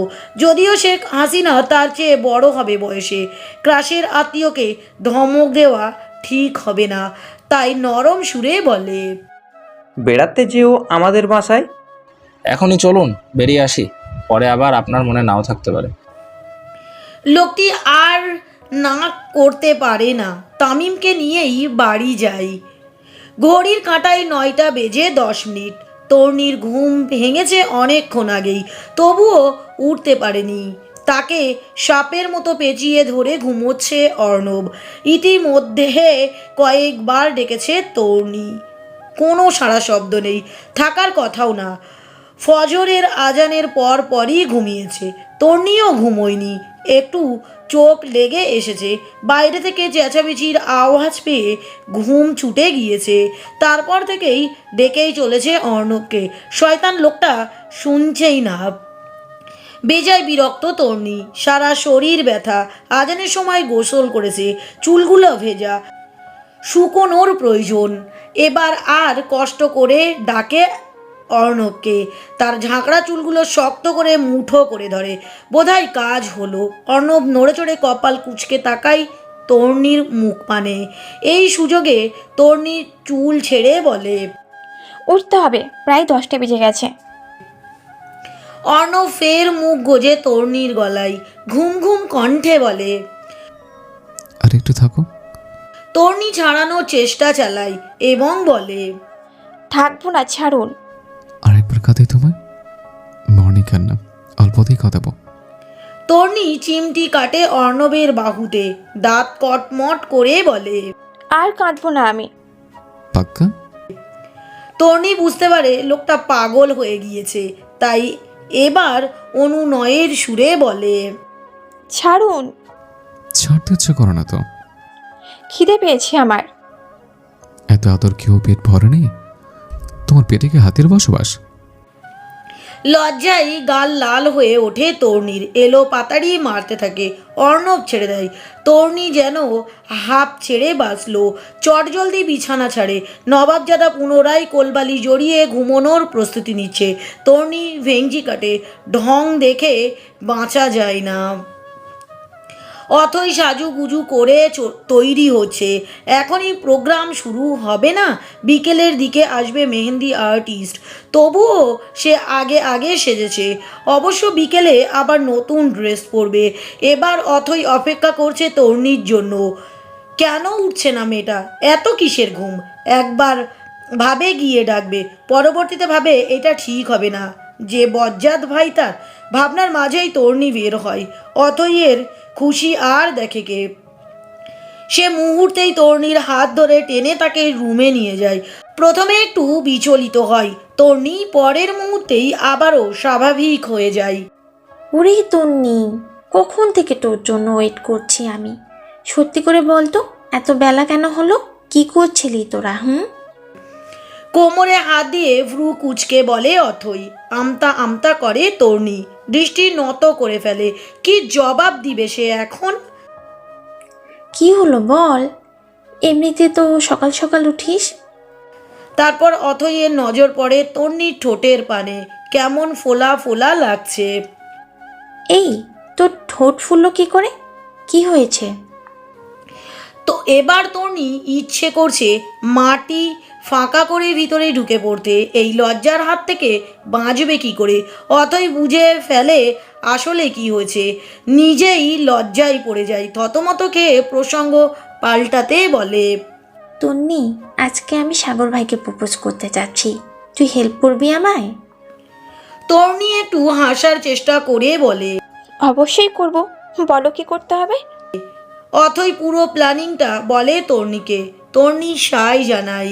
যদিও শেখ হাসিনা তার চেয়ে বড় হবে বয়সে। ক্রাশের আত্মীয়কে ধমক দেওয়া ঠিক হবে না, তাই নরম সুরে বলে, বেড়াতে যেও আমাদের বাসায়। এখনই চলুন, বেরিয়ে আসি, পরে আবার আপনার মনে নাও থাকতে পারে। লোকটি আর না করতে পারে না। তামিমকে নিয়েই বাড়ি যাই। ঘড়ির কাঁটায় 9টা বেজে 10 মিনিট। তর্নির ঘুম ভেঙেছে অনেকক্ষণ আগেই, তবুও উঠতে পারেনি। তাকে সাপের মতো পেঁচিয়ে ধরে ঘুমোচ্ছে অর্ণব। ইতিমধ্যে কয়েকবার ডেকেছে তর্নি, কোনো সাড়া শব্দ নেই। থাকার কথাও না। ফজরের আজানের পর পরই ঘুমিয়েছে। তর্নিও ঘুমোয়নি। একটু চোখ লেগে এসেছে। বাইরে থেকে চেঁচামেচির আওয়াজ পেয়ে ঘুম ছুটে গিয়েছে। তারপর থেকেই ডেকেই চলেছে অর্ণবকে। শয়তান লোকটা শুনছেই না। বেজায় বিরক্ত তর্নি। সারা শরীর ব্যথা। আজানের সময় গোসল করেছে, চুলগুলো ভেজা, শুকোনোর প্রয়োজন। এবার আর কষ্ট করে ডাকে অর্ণবকে। তার ঝাঁকড়া চুলগুলো শক্ত করে মুঠো করে ধরে। বোধহয় কাজ হলো। অর্ণব নড়ে চড়ে কপাল কুঁচকে তাকাই তর্নির মুখ পানে। এই সুযোগে তর্নি চুল ছেড়ে বলে, উঠতে হবে, প্রায় 10টা বেজে গেছে। অর্ণব ফের মুখ গোজে তর্নির গলায় ঘুম ঘুম কণ্ঠে বলে, আর একটু থাকো। তর্নি ছাড়ানোর চেষ্টা চালায় এবং বলে, থাকবো না, ছাড়ুন। আর একবার কাঁদাই তোমায়। মর্নিং কান্না, অল্পতেই কাঁদাবো। তর্নি চিমটি কাটে অর্ণবের বাহুতে, দাঁত কটমট করে বলে, আর কাঁদবো না আমি। পাক্কা? তর্নি বুঝতে পারে লোকটা পাগল হয়ে গিয়েছে, তাই এবার অনুনয়ের সুরে বলে, ছাড়ুন। ছাড়তে ইচ্ছে করো না তো? খিদে পেয়েছে আমার। এত আদর কেউ পেট ভরে নেই? তোমার পেটে কি হাতের বসবাস? লজ্জায় গাল লাল হয়ে ওঠে তর্ণীর। এলো পাতাড়ি মারতে থাকে। অর্ণব ছেড়ে দেয়। তর্ণী যেন হাঁপ ছেড়ে বাঁচল। চটজলদি বিছানা ছাড়ে। নবাবজাদা পুনরায় কোলবালি জড়িয়ে ঘুমোনোর প্রস্তুতি নিচ্ছে। তর্ণী ভেঙচি কাটে। ঢং দেখে বাঁচা যায় না। অথই সাজুগুজু করে তৈরি হচ্ছে। এখনই প্রোগ্রাম শুরু হবে না? বিকেলের দিকে আসবে মেহেন্দি আর্টিস্ট। তবুও সে আগে আগে সেজেছে। অবশ্য বিকেলে আবার নতুন ড্রেস পরবে। এবার অথই অপেক্ষা করছে তর্ণীর জন্য। কেন উঠছে না মেয়েটা? এত কিসের ঘুম? একবার ভাবে গিয়ে ডাকবে, পরবর্তীতে ভাবে এটা ঠিক হবে না, যে বজ্জাত ভাই তার। ভাবনার মাঝেই তর্ণী বের হয়। অথইয়ের খুশি আর দেখে কে? সে মুহূর্তেই তর্ণীর হাত ধরে টেনে তাকে রুমে নিয়ে যায়। প্রথমে একটু বিচলিত হয় তর্ণী, পরের মুহূর্তেই আবারও স্বাভাবিক হয়ে যায়। ওরে তন্নি, কখন থেকে তোর জন্য ওয়েট করছি আমি। সত্যি করে বল তো, এত বেলা কেন হলো? কি করছিলি তোরা? কোমরে হাত দিয়ে ভ্রু কুচকে বলে অথই। আমতা আমতা করে তর্ণী, দৃষ্টি নত করে ফেলে। কি জবাব দিবে সে এখন? কি হলো বল? এমনিতে তো সকাল সকাল উঠিস। তারপর অথইয়ের নজর পড়ে তর্ণীর ঠোঁটের পানে। কেমন ফোলা ফোলা লাগছে। এই, তোর ঠোঁট ফুললো কি করে? কি হয়েছে? তো এবার তর্ণী ইচ্ছে করছে মাটি ফাঁকা করে ভিতরে ঢুকে পড়তে। এই লজ্জার হাত থেকে বাঁচবে কি করে? অথই বুঝে ফেলে আসলে কি হয়েছে। নিজেই লজ্জায় পড়ে যায়। থতমত খেয়ে প্রসঙ্গ পাল্টাতে বলে, তন্নি, আজকে আমি সাগর ভাইকে প্রপোজ করতে চাচ্ছি, তুই হেল্প করবি আমায়? তর্ণী একটু হাসার চেষ্টা করে বলে, অবশ্যই করব, বলো কি করতে হবে। অথই পুরো প্ল্যানিংটা বলে তর্ণীকে। তর্ণী সায় জানাই।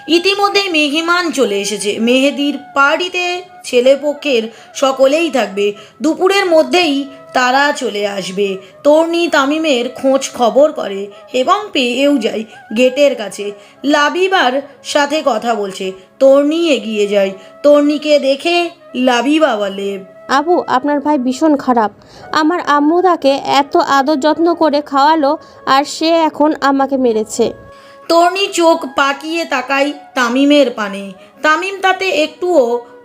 ইতিমধ্যেই মেহমান চলে এসেছে। মেহেদির পার্টিতে ছেলেপক্ষের সকলেই থাকবে। দুপুরের মধ্যেই তারা চলে আসবে। তর্ণী তামিমের খোঁজ খবর করে এবং পেয়েও যায় গেটের কাছে। লাবিবার সাথে কথা বলছে। তর্ণী এগিয়ে যায়। তর্ণীকে দেখে লাবিবা বলে, আবু, আপনার ভাই ভীষণ খারাপ। আমার আম্মু তাকে এত আদর যত্ন করে খাওয়ালো, আর সে এখন আমাকে মেরেছে। তর্ণী চোখ পাকিয়ে তাকায় তামিমের পানে। তামিম তাতে একটুও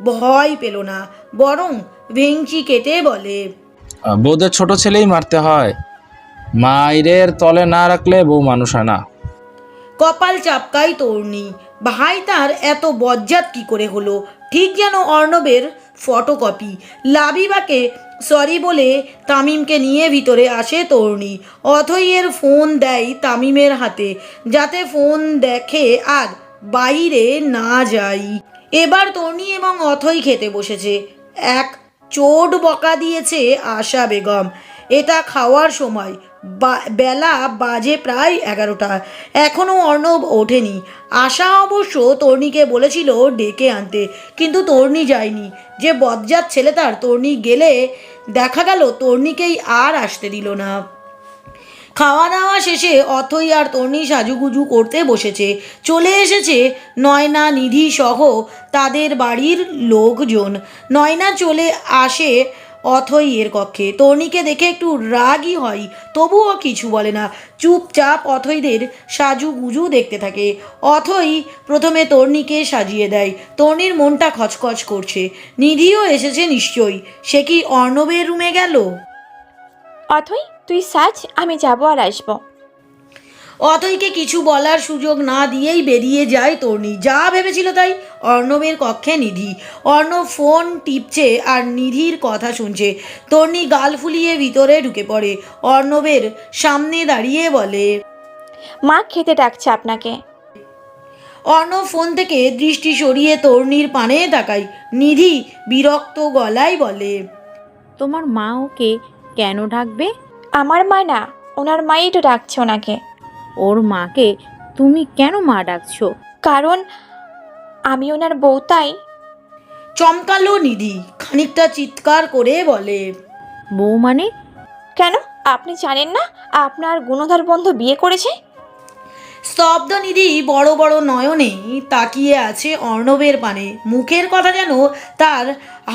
ভয় পেল না, বরং ভেঙচি কেটে বলে, বউদের ছোট ছেলেই মারতে হয়, মায়ের তলে না রাখলে বউ মানুষ হয় না। কপাল চাপকায় তর্ণী। ভাই তার এত বজ্জাত কি করে হলো? ঠিক যেন অর্ণবের ফটোকপি। লাবিবাকে সরি বলে তামিমকে নিয়ে ভিতরে আসে তর্ণী। অথইয়ের ফোন দেয় তামিমের হাতে, যাতে ফোন দেখে আর বাইরে না যাই। এবার তর্ণী এবং অথই খেতে বসেছে। এক চোট বকা দিয়েছে আশা বেগম। এটা খাওয়ার সময়। বেলা বাজে প্রায় 11টা। এখনও অর্ণব ওঠেনি। আশা অবশ্য তর্ণীকে বলেছিল ডেকে আনতে, কিন্তু তর্ণী যায়নি। যে বজ্জাত ছেলে তার, তর্ণী গেলে দেখা গেল তর্ণীকেই আর আসতে দিল না। খাওয়া দাওয়া শেষে অথই আর তর্ণী সাজুগুজু করতে বসেছে। চলে এসেছে নয়না, নিধি সহ তাদের বাড়ির লোকজন। নয়না চলে আসে অথইয়ের কক্ষে। তর্ণীকে দেখে একটু রাগই হয়, তবুও কিছু বলে না। চুপচাপ অথইদের সাজুগুজু দেখতে থাকে। অথই প্রথমে তর্ণীকে সাজিয়ে দেয়। তর্ণীর মনটা খচখচ করছে। নিধিও এসেছে নিশ্চয়ই। সে কি অর্ণবের রুমে গেল? অথই, তুই সাজ, আমি যাবো আর আসবো। অথইকে কিছু বলার সুযোগ না দিয়েই বেরিয়ে যায় তর্ণী। যা ভেবেছিল তাই। অর্ণবের কক্ষে নিধি। অর্ণব ফোন টিপছে আর নিধির কথা শুনছে। তর্ণী গাল ফুলিয়ে ভিতরে ঢুকে পড়ে। অর্ণবের সামনে দাঁড়িয়ে বলে, মা খেতে ডাকছে আপনাকে। অর্ণব ফোন থেকে দৃষ্টি সরিয়ে তর্ণীর পানে তাকায়। নিধি বিরক্ত গলায় বলে, তোমার মা ওকে কেন ডাকবে? আমার মা না, ওনার মাই তো ডাকছে ওনাকে। ওর মাকে তুমি কেন মা ডাকছো? কারণ আমি ওনার বউ, তাই। চমকালো নিধি। খানিকটা চিৎকার করে বলে, বউ মানে? কেন, আপনি জানেন না আপনার গুণধর বন্ধু বিয়ে করেছে? স্তব্ধ নিধি বড় বড় নয়নে তাকিয়ে আছে অর্ণবের পানে। মুখের কথা যেন তার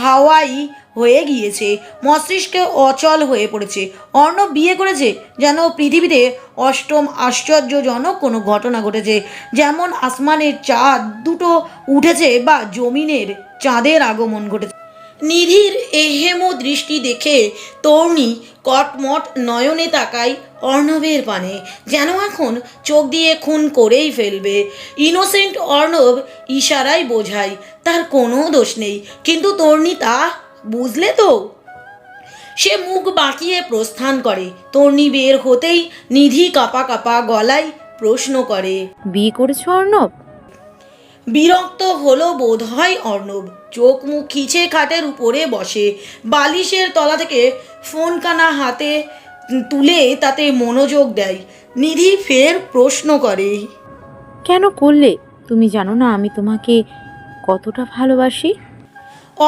হাওয়াই হয়ে গিয়েছে, মস্তিষ্কে অচল হয়ে পড়েছে। অর্ণব বিয়ে করেছে যেন পৃথিবীতে অষ্টম আশ্চর্যজনক কোনো ঘটনা ঘটেছে, যেমন আসমানের চাঁদ দুটো উঠেছে বা জমিনের চাঁদের আগমন ঘটেছে। নিধির এহেম দৃষ্টি দেখে তরুণী কটমট নয়নে তাকায় অর্ণবের পানে, যেন এখন চোখ দিয়ে খুন করেই ফেলবে। ইনোসেন্ট অর্ণব ইশারায় বোঝায় তার কোনো দোষ নেই, কিন্তু তরুণী তা বুঝলে তো। সে মুখ বাঁকিয়ে প্রস্থান করে। তরুণী বের হতেই নিধি কাঁপা কাঁপা গলায় প্রশ্ন করে, বিয়ে করেছো অর্ণব? বিরক্ত হলো বোধ হয় অর্ণব। চোখ মুখ খিচে খাটের উপরে বসে, বালিশের তলা থেকে ফোনখানা হাতে তুলে তাতে মনোযোগ দেয়। নিধি ফের প্রশ্ন করে, কেন করলে? তুমি জানো না আমি তোমাকে কতটা ভালোবাসি?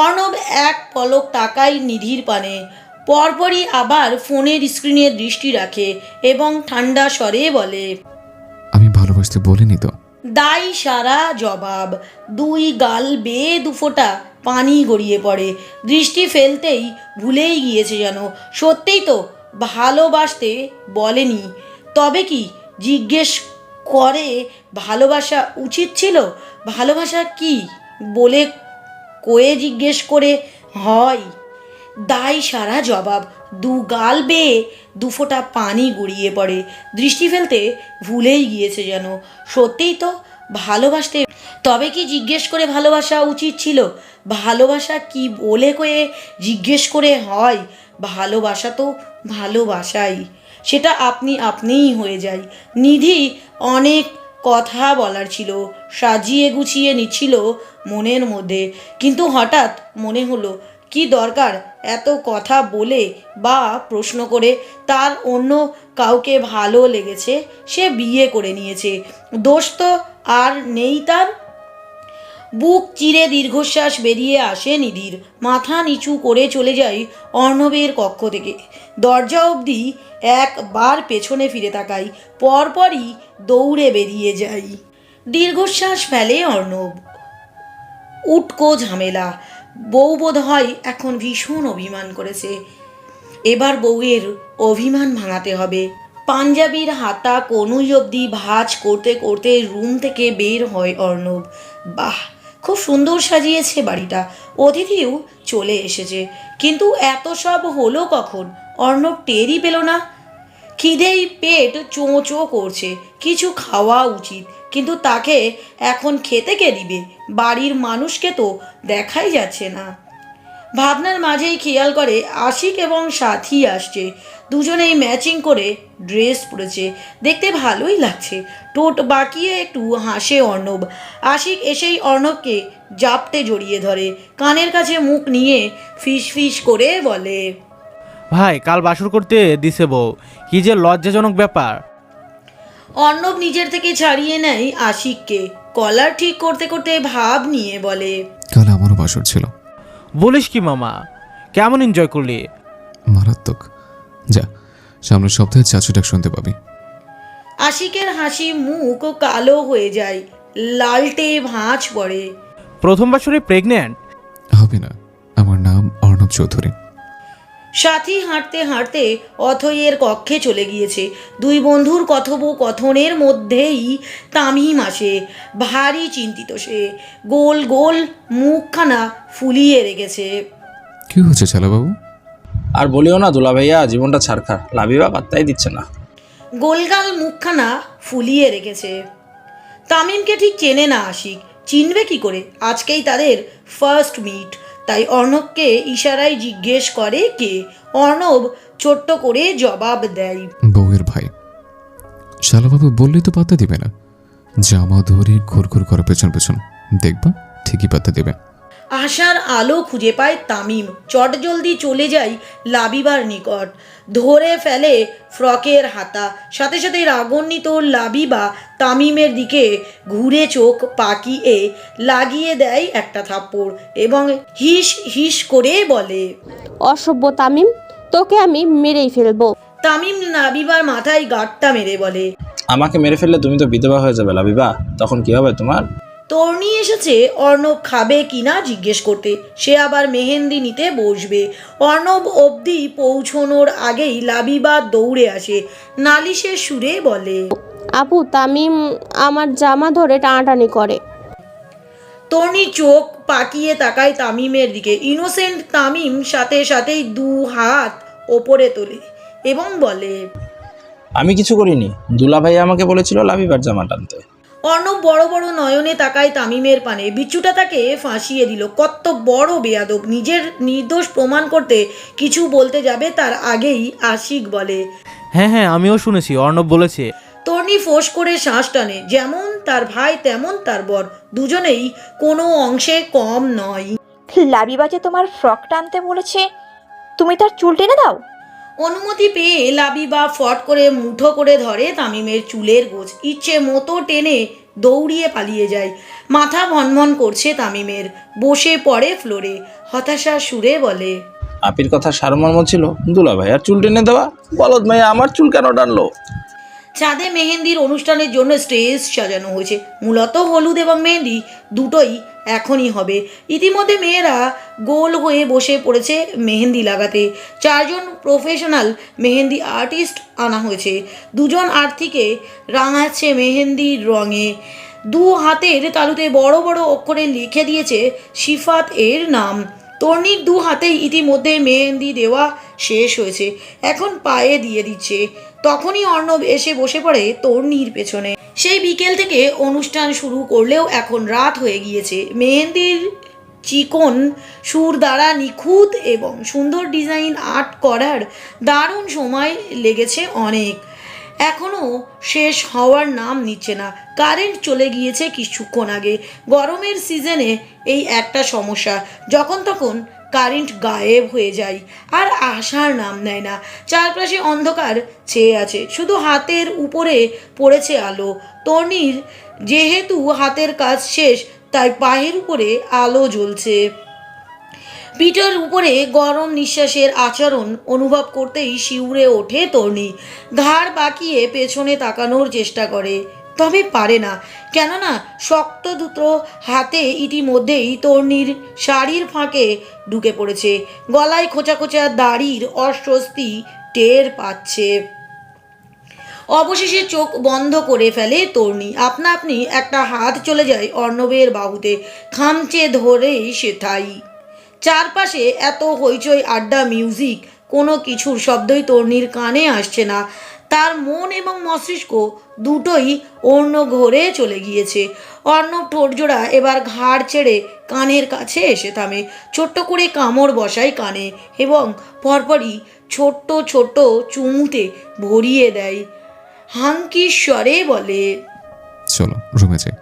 অর্ণব এক পলক তাকায় নিধির পানে, পরপরই আবার ফোনের স্ক্রিনে দৃষ্টি রাখে এবং ঠান্ডা স্বরে বলে, আমি ভালোবাসতে বলিনি তো। দাই সারা জবাব। দুই গাল বেয়ে দুফোঁটা পানি গড়িয়ে পড়ে। দৃষ্টি ফেলতেই ভুলেই গিয়েছে যেন। সত্যিই তো ভালোবাসতে বলেনি। তবে কি জিজ্ঞেস করে ভালোবাসা উচিত ছিল? ভালোবাসা কি বলে কয়ে জিজ্ঞেস করে হয়? দায় সারা জবাব। দু গাল বেয়ে দুফোঁটা পানি গড়িয়ে পড়ে। দৃষ্টি ফেলতে ভুলেই গিয়েছে যেন। সত্যিই তো ভালোবাসতে, তবে কি জিজ্ঞেস করে ভালোবাসা উচিত ছিল? ভালোবাসা কি বলে কয়ে জিজ্ঞেস করে হয়? ভালোবাসা তো ভালোবাসাই, সেটা আপনিই হয়ে যায়। নিধি অনেক কথা বলার ছিল, সাজিয়ে গুছিয়ে নিচ্ছিল মনের মধ্যে, কিন্তু হঠাৎ মনে হলো কি দরকার এত কথা বলে বা প্রশ্ন করে। তার অন্য কাউকে ভালো লেগেছে, সে বিয়ে করে নিয়েছে, দোষ তো আর নেই তার। বুক চিরে দীর্ঘশ্বাস বেরিয়ে আসে নিধির। মাথা নিচু করে চলে যায় অর্ণবের কক্ষ থেকে। দরজা অবধি একবার পেছনে ফিরে তাকাই, পরপরই দৌড়ে বেরিয়ে যাই। দীর্ঘশ্বাস ফেলে অর্ণব। উটকো ঝামেলা। বউ বোধ হয় এখন ভীষণ অভিমান করেছে। এবার বউয়ের অভিমান ভাঙাতে হবে। পাঞ্জাবির হাতা কনুই অবধি ভাঁজ করতে করতে রুম থেকে বের হয় অর্ণব। বাহ, খুব সুন্দর সাজিয়েছে বাড়িটা। অতিথিও চলে এসেছে, কিন্তু এত সব হলো কখন? অর্ণব টেরই পেল না। খিদেই পেট চোঁ চোঁ করছে, কিছু খাওয়া উচিত, কিন্তু তাকে এখন খেতে কে দিবে? বাড়ির মানুষকে তো দেখাই যাচ্ছে না। ভাবনার মাঝেই খেয়াল করে আশিক এবং সাথী আসছে। দুজনেই ম্যাচিং করে ড্রেস পরেছে, দেখতে ভালোই লাগছে। ঠোঁট বাঁকিয়ে একটু হাসে অর্ণব। আশিক এসেই অর্ণবকে জাপটে জড়িয়ে ধরে, কানের কাছে মুখ নিয়ে ফিস ফিস করে বলে, ভাই কাল বাসর করতে দিছে বউ, কি যে লজ্জাজনক ব্যাপার। অর্ণব নিজের থেকে ছাড়িয়ে নেয় আশিককে, কলার ঠিক করতে করতে ভাব নিয়ে বলে, কাল আমারও বাসর ছিল। বলিস কি মামা, কেমন এনজয় করলি? মারাত্মক। যা, সামনের সপ্তাহে চাচু ডাক শুনতে পাবি। আশিকের হাসি মুখ কালো হয়ে যায়, লালটে ভাঁজ পড়ে। প্রথম বছরে প্রেগন্যান্ট? হবে না, আমার নাম অর্ণব চৌধুরী। সাথী হাঁটতে হাঁটতে অথইয়ের কক্ষে চলে গিয়েছে। দুই বন্ধুর কথোপকথনের মধ্যেই তামিম আসে। ভারী চিন্তিত সে, গোল গোল মুখখানা ফুলিয়ে রেখেছে। কি হচ্ছে চালাবাবু? আর বলিও না দুলা ভাইয়া, জীবনটা ছাড়খার, লাবিবা পাত্তাই দিচ্ছে না। গোলগাল মুখখানা ফুলিয়ে রেখেছে। তামিমকে ঠিক চেনে না আশিক, চিনবে কি করে? আজকেই তাদের ফার্স্ট মিট, তাই অর্ণবকে ইশারায় জিজ্ঞেস করে কে। অর্ণব ছোট্ট করে জবাব দেয়, বউয়ের ভাই। শালাবাবু বললেই তো পাত্তা দিবে না। জামা ধরে ঘুরঘুর করে পেছন পেছন, দেখবা ঠিকই পাত্তা দেবে। আশার আলো খুঁজে পায় তামিম। চটজলদি চলে যায় লাবিবার নিকট, ধরে ফেলে ফ্রকের হাতা। সাথে সাথে রাগান্বিত লাবিবা তামিমের দিকে ঘুরে চোখ পাকিয়ে লাগিয়ে দেয় একটা থাপ্পড় এবং হিস হিস করে বলে, অসভ্য তামিম, তোকে আমি মেরেই ফেলবো। তামিম লাবিবার মাথায় গাঁটটা মেরে বলে, আমাকে মেরে ফেললে তুমি তো বিধবা হয়ে যাবে লাবিবা, তখন কি হবে তোমার? তর্নি এসেছে অর্ণব খাবে কিনা জিজ্ঞেস করতে। সে আবার মেহেন্দি নিতে বসবে। অর্ণব অবধি পৌঁছনোর আগেই লাবিবা দৌড়ে আসে, নালিশের সুরে বলে, আপু, তামিম আমার জামা ধরে টানাটানি করে। তর্নি চোখ পাকিয়ে তাকায় তামিমের দিকে। ইনোসেন্ট তামিম সাথে সাথেই 2 হাত ওপরে তোলে এবং বলে, আমি কিছু করিনি, দুলা ভাই আমাকে বলেছিল লাবিবার জামা টানতে। অর্ণব বড় বড় নয়নে তাকায় তামিমের পানে। বিচ্ছুটা তাকে ফাঁসিয়ে দিল। কত বড় বেয়াদব! নিজের নির্দোষ প্রমাণ করতে কিছু বলতে যাবে তার আগেই আশিক বলে, হ্যাঁ হ্যাঁ, আমিও শুনেছি, অর্ণব বলেছে। তর্নি ফোঁস করে শ্বাস টানে। যেমন তার ভাই তেমন তার বর, দুজনেই কোনো অংশে কম নয়। লাবিবা যে তোমার ফ্রক টানতে বলেছে, তুমি তার চুল টেনে দাও। অনুমতি পেয়ে লাবিবা ফট করে মুঠো করে ধরে তামিমের চুলের গোছ। ইচ্ছে মতো টেনে দৌড়িয়ে পালিয়ে যায়। মাথা ভনভন করছে তামিমের। বসে পড়ে ফ্লোরে, হতাশার সুরে বলে, আপির কথা সারমর্ম ছিল দুলা ভাই আর চুল টেনে দেওয়া, বলদ ভাই আমার চুল কেন টানলো? ছাদে মেহেন্দির অনুষ্ঠানের জন্য স্টেজ সাজানো হয়েছে। মূলত হলুদ এবং মেহেন্দি দুটোই এখনই হবে। ইতিমধ্যে মেয়েরা গোল হয়ে বসে পড়েছে মেহেন্দি লাগাতে। 4 জন প্রফেশনাল মেহেন্দি আর্টিস্ট আনা হয়েছে। 2 জন আর্থিকে রাঙাচ্ছে মেহেন্দির রঙে। 2 হাতের তালুতে বড় বড় অক্ষরে লিখে দিয়েছে শিফাত এর নাম। তর্নির 2 হাতেই ইতিমধ্যে মেহেন্দি দেওয়া শেষ হয়েছে, এখন পায়ে দিয়ে দিচ্ছে। তখনই অর্ণব এসে বসে পড়ে তর্নির পেছনে। সেই বিকেল থেকে অনুষ্ঠান শুরু করলেও এখন রাত হয়ে গিয়েছে। মেহেন্দির চিকন সুর দ্বারা নিখুঁত এবং সুন্দর ডিজাইন আর্ট করার দারুণ সময় লেগেছে অনেক। এখনও শেষ হওয়ার নাম নিচ্ছে না। কারেন্ট চলে গিয়েছে কিছুক্ষণ আগে। গরমের সিজনে এই একটা সমস্যা, যখন তখন কারেন্ট গায়েব হয়ে যায় আর আসার নাম নেয় না। চারপাশে অন্ধকার ছেয়ে আছে, শুধু হাতের উপরে পড়েছে আলো। তর্নির যেহেতু হাতের কাজ শেষ, তাই পায়ের উপরে আলো জ্বলছে। পিঠের উপরে গরম নিঃশ্বাসের আচরণ অনুভব করতেই শিউরে ওঠে তর্নি। ঘাড় বাঁকিয়ে পেছনে তাকানোর চেষ্টা করে, তবে পারে না। কেননা শক্ত দুটো হাতে ইতিমধ্যেই তর্নির শাড়ির ফাঁকে ঢুকে পড়েছে। গলায় খোঁচা খোঁচা দাড়ির অস্বস্তি টের পাচ্ছে। অবশেষে চোখ বন্ধ করে ফেলে তর্নি। আপনা আপনি একটা হাত চলে যায় অর্ণবের বাহুতে, খামচে ধরেই সে ঠাই। চারপাশে এত হইচই, আড্ডা, মিউজিক, কোনো কিছুর শব্দই তর্নির কানে আসছে না। তার মন এবং মস্তিষ্ক দুটোই অন্য ঘরে চলে গিয়েছে। অর্ণব ঠোঁটজোড়া এবার ঘাড় ছেড়ে কানের কাছে এসে থামে। ছোট্ট করে কামড় বসায় কানে এবং পরপরই ছোট্ট ছোট্ট চুমুতে ভরিয়ে দেয়। হাঙ্কির স্বরে বলে, চলো রুমে যাই।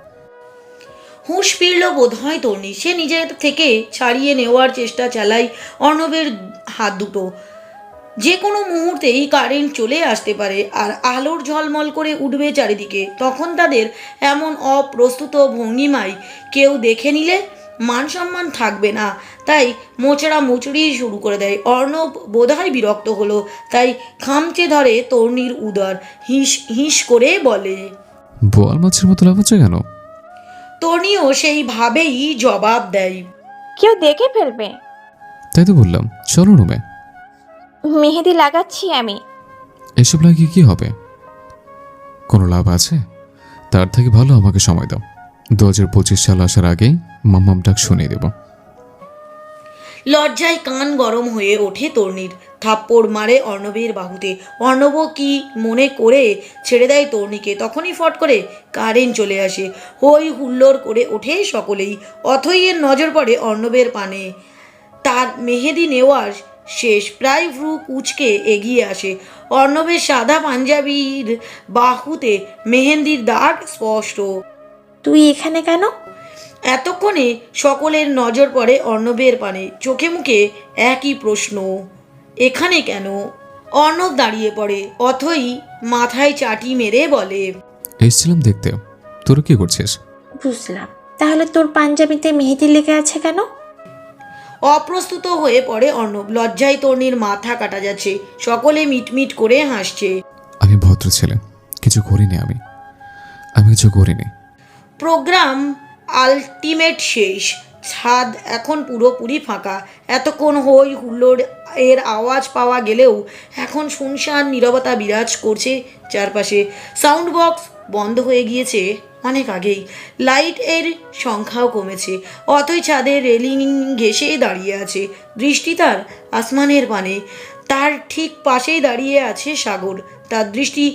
হুঁশ ফিরল বোধ হয় তর্নি। সে নিজের থেকে ছাড়িয়ে নেওয়ার চেষ্টা চালায় অর্ণবের হাত দুটো। যে কোনো মুহূর্তেই কারেন্ট চলে আসতে পারে আর আলোর ঝলমল করে উঠবে চারিদিকে। তখন তাদের এমন অপ্রস্তুত ভঙ্গিমায় কেউ দেখে নিলে মান সম্মান থাকবে না, তাই মোচড়া মুচড়ি শুরু করে দেয়। অর্ণব বোধহয় বিরক্ত হলো, তাই খামচে ধরে তর্নির উদর। হিস হিস করে বলে, বোয়াল মাছের মতো লাফাচ্ছে কেন? তর্নিও সেইভাবেই জবাব দেয়, কেউ দেখে ফেলবে। তাই তো বললাম, চলো রুমে। মেহেদি লাগাচ্ছি আমি। এসব লাগিয়ে কি হবে? কোনো লাভ আছে? তার থেকে ভালো আমাকে সময় দাও। 2025 সাল আসার আগেই মাম্মাম ডাক শুনিয়ে দেব। লজ্জায় কান গরম হয়ে ওঠে তর্নির। থাপ্পড় মারে অর্ণবের বাহুতে। অর্ণব কি মনে করে ছেড়ে দেয় তর্নিকে। তখনই ফট করে কারেন্ট চলে আসে। হই হুল্লোড় করে ওঠে সকলেই। অথইয়ের নজর পড়ে অর্ণবের পানে। তার মেহেদি নেওয়ার শেষ। প্রায় ভ্রু কুচকে এগিয়ে আসে। অর্ণবের সাদা পাঞ্জাবির বাহুতে মেহেন্দির দাগ স্পষ্ট। তুই এখানে কেন? এতক্ষণে সকলের নজর পড়ে অর্ণবের পানে। চোখে মুখে একই প্রশ্ন, এখানে কেন? অর্ণব দাঁড়িয়ে পড়ে। অথই মাথায় চাটি মেরে বলে, এসেছিলাম দেখতে। তোরা কি করছিস? বুঝলাম, তাহলে তোর পাঞ্জাবিতে মেহেদি লেগে আছে কেন? অপ্রস্তুত হয়ে পড়ে অর্ণব। লজ্জায় তর্নির মাথা কাটা যাচ্ছে। সকলে মিটমিট করে হাসছে। আমি ভদ্র ছেলে, কিছু কিছু করিনি, আমি কিছু করিনি। প্রোগ্রাম আলটিমেট শেষ। ছাদ এখন পুরোপুরি ফাঁকা। এতক্ষণ হই হুল্লোড় এর আওয়াজ পাওয়া গেলেও এখন শুনশান নীরবতা বিরাজ করছে চারপাশে। সাউন্ড বক্স বন্ধ হয়ে গিয়েছে অনেক আগেই। লাইট এর সংখ্যাও কমেছে। অথই ছাদের রেলিং ঘেঁষে দাঁড়িয়ে আছে। দৃষ্টি তার আসমানের পানে। তার ঠিক পাশেই দাঁড়িয়ে আছে সাগর, তার দৃষ্টি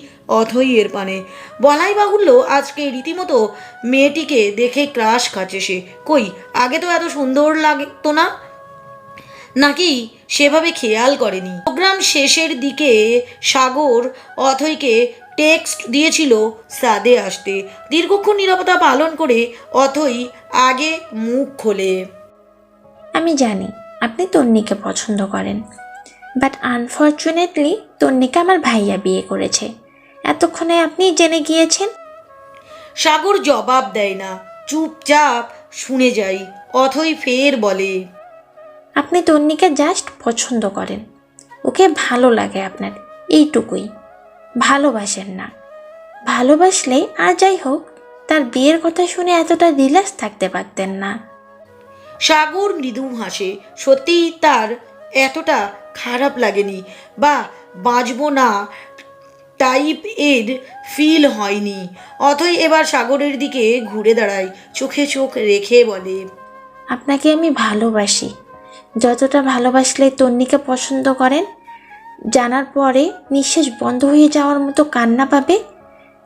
অথইয়ের পানে। বলাই বাহুল্য আজকে রীতিমতো মেয়েটিকে দেখে ক্রাশ খাচ্ছে সে। কই আগে তো এত সুন্দর লাগতো না, নাকি সেভাবে খেয়াল করেনি? প্রোগ্রাম শেষের দিকে সাগর অথইকে টেক্সট দিয়েছিল সাদে আসতে। দীর্ঘক্ষণ নীরবতা পালন করে অথই আগে মুখ খোলে। আমি জানি আপনি তন্নিকে পছন্দ করেন, বাট আনফর্চুনেটলি তন্নিকে আমার ভাইয়া বিয়ে করেছে। এতক্ষণে আপনি জেনে গিয়েছেন। সাগর জবাব দেয় না, চুপচাপ শুনে যাই। অথই ফের বলে, আপনি তন্নিকে জাস্ট পছন্দ করেন, ওকে ভালো লাগে আপনার, এইটুকুই। ভালোবাসেন না। ভালোবাসলে আর যাই হোক, তার বিয়ের কথা শুনে এতটা রিল্যাক্স থাকতে পারতেন না। সাগর মৃদু হাসে। সত্যিই তার এতটা খারাপ লাগেনি বা বাঁচবো না টাইপ এর ফিল হয়নি। অথই এবার সাগরের দিকে ঘুরে দাঁড়ায়, চোখে চোখ রেখে বলে, আপনাকে আমি ভালোবাসি। যতটা ভালোবাসলে তন্নিকে পছন্দ করেন, জানার পরে নিঃশ্বাস বন্ধ হয়ে যাওয়ার মতো কান্না পাবে,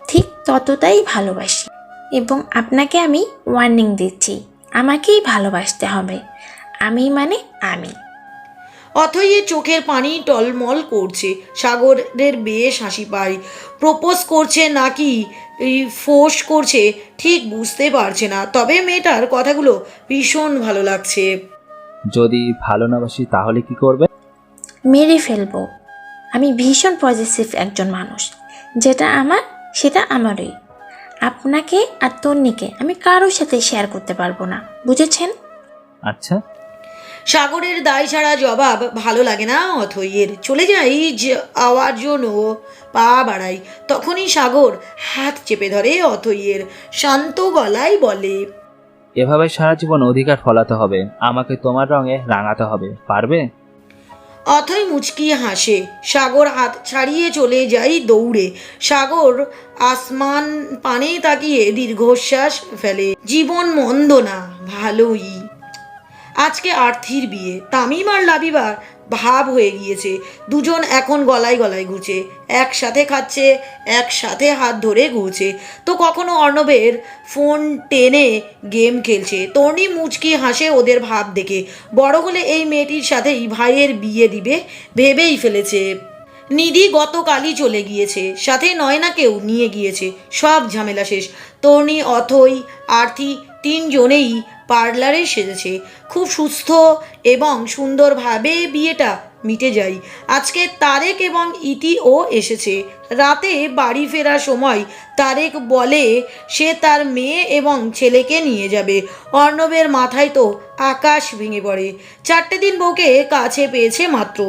ঠিক ততটাই ভালোবাসি। এবং আপনাকে আমি ওয়ার্নিং দিচ্ছি, আমাকেই ভালোবাসতে হবে। আমি মানে আমি। অথইয়ের চোখের পানি টলমল করছে। সাগরের বেশ হাসি পায়। প্রপোজ করছে নাকি ফোর্স করছে ঠিক বুঝতে পারছে না, তবে মেয়েটার কথাগুলো ভীষণ ভালো লাগছে। যদি ভালো না বাসি তাহলে কি করবে? মেরে ফেলবো। আমি ভীষণ পজিটিভ একজন মানুষ। যেটা আমার সেটা আমারই। আপনাকে আর তন্নিকে আমি কারোর সাথে শেয়ার করতে পারবো না, বুঝেছেন? আচ্ছা। সাগরের দায় ছাড়া জবাব ভালো লাগে না অথইয়ের। চলে যাই আওয়ার জন্য পা বাড়াই। তখনই সাগর হাত চেপে ধরে অথইয়ের, শান্ত গলায় বলে, এভাবে সারা জীবন অধিকার ফলাতে হবে, আমাকে তোমার রঙে রাঙাতে হবে, পারবে? অথই মুচকি হাসে। সাগর হাত ছাড়িয়ে চলে যাই দৌড়ে। সাগর আসমান পানে তাকিয়ে দীর্ঘশ্বাস ফেলে। জীবন মন্দ না, ভালোই। আজকে আর্থির বিয়ে। তামিম আর লাবিবার ভাব হয়ে গিয়েছে। দুজন এখন গলায় গলায় ঘুরছে, একসাথে খাচ্ছে, একসাথে হাত ধরে ঘুরছে। তো কখনো অর্ণবের ফোন টেনে গেম খেলছে। তর্ণী মুচকি হাসে ওদের ভাব দেখে। বড় হলে এই মেয়েটির সাথেই ভাইয়ের বিয়ে দিবে ভেবেই ফেলেছে। নিধি গতকালই চলে গিয়েছে, সাথে নয়নাকেও নিয়ে গিয়েছে। সব ঝামেলা শেষ। তর্ণী, অথই, আর্থি তিনজনেই পার্লারে সেজেছে। খুব সুস্থ এবং সুন্দরভাবে বিয়েটা মিটে যায়। আজকে তারেক এবং ইতিও এসেছে। রাতে বাড়ি ফেরার সময় তারেক বলে সে তার মেয়ে এবং ছেলেকে নিয়ে যাবে। অর্ণবের মাথায় তো আকাশ ভেঙে পড়ে। 4টে দিন বউকে কাছে পেয়েছে মাত্র,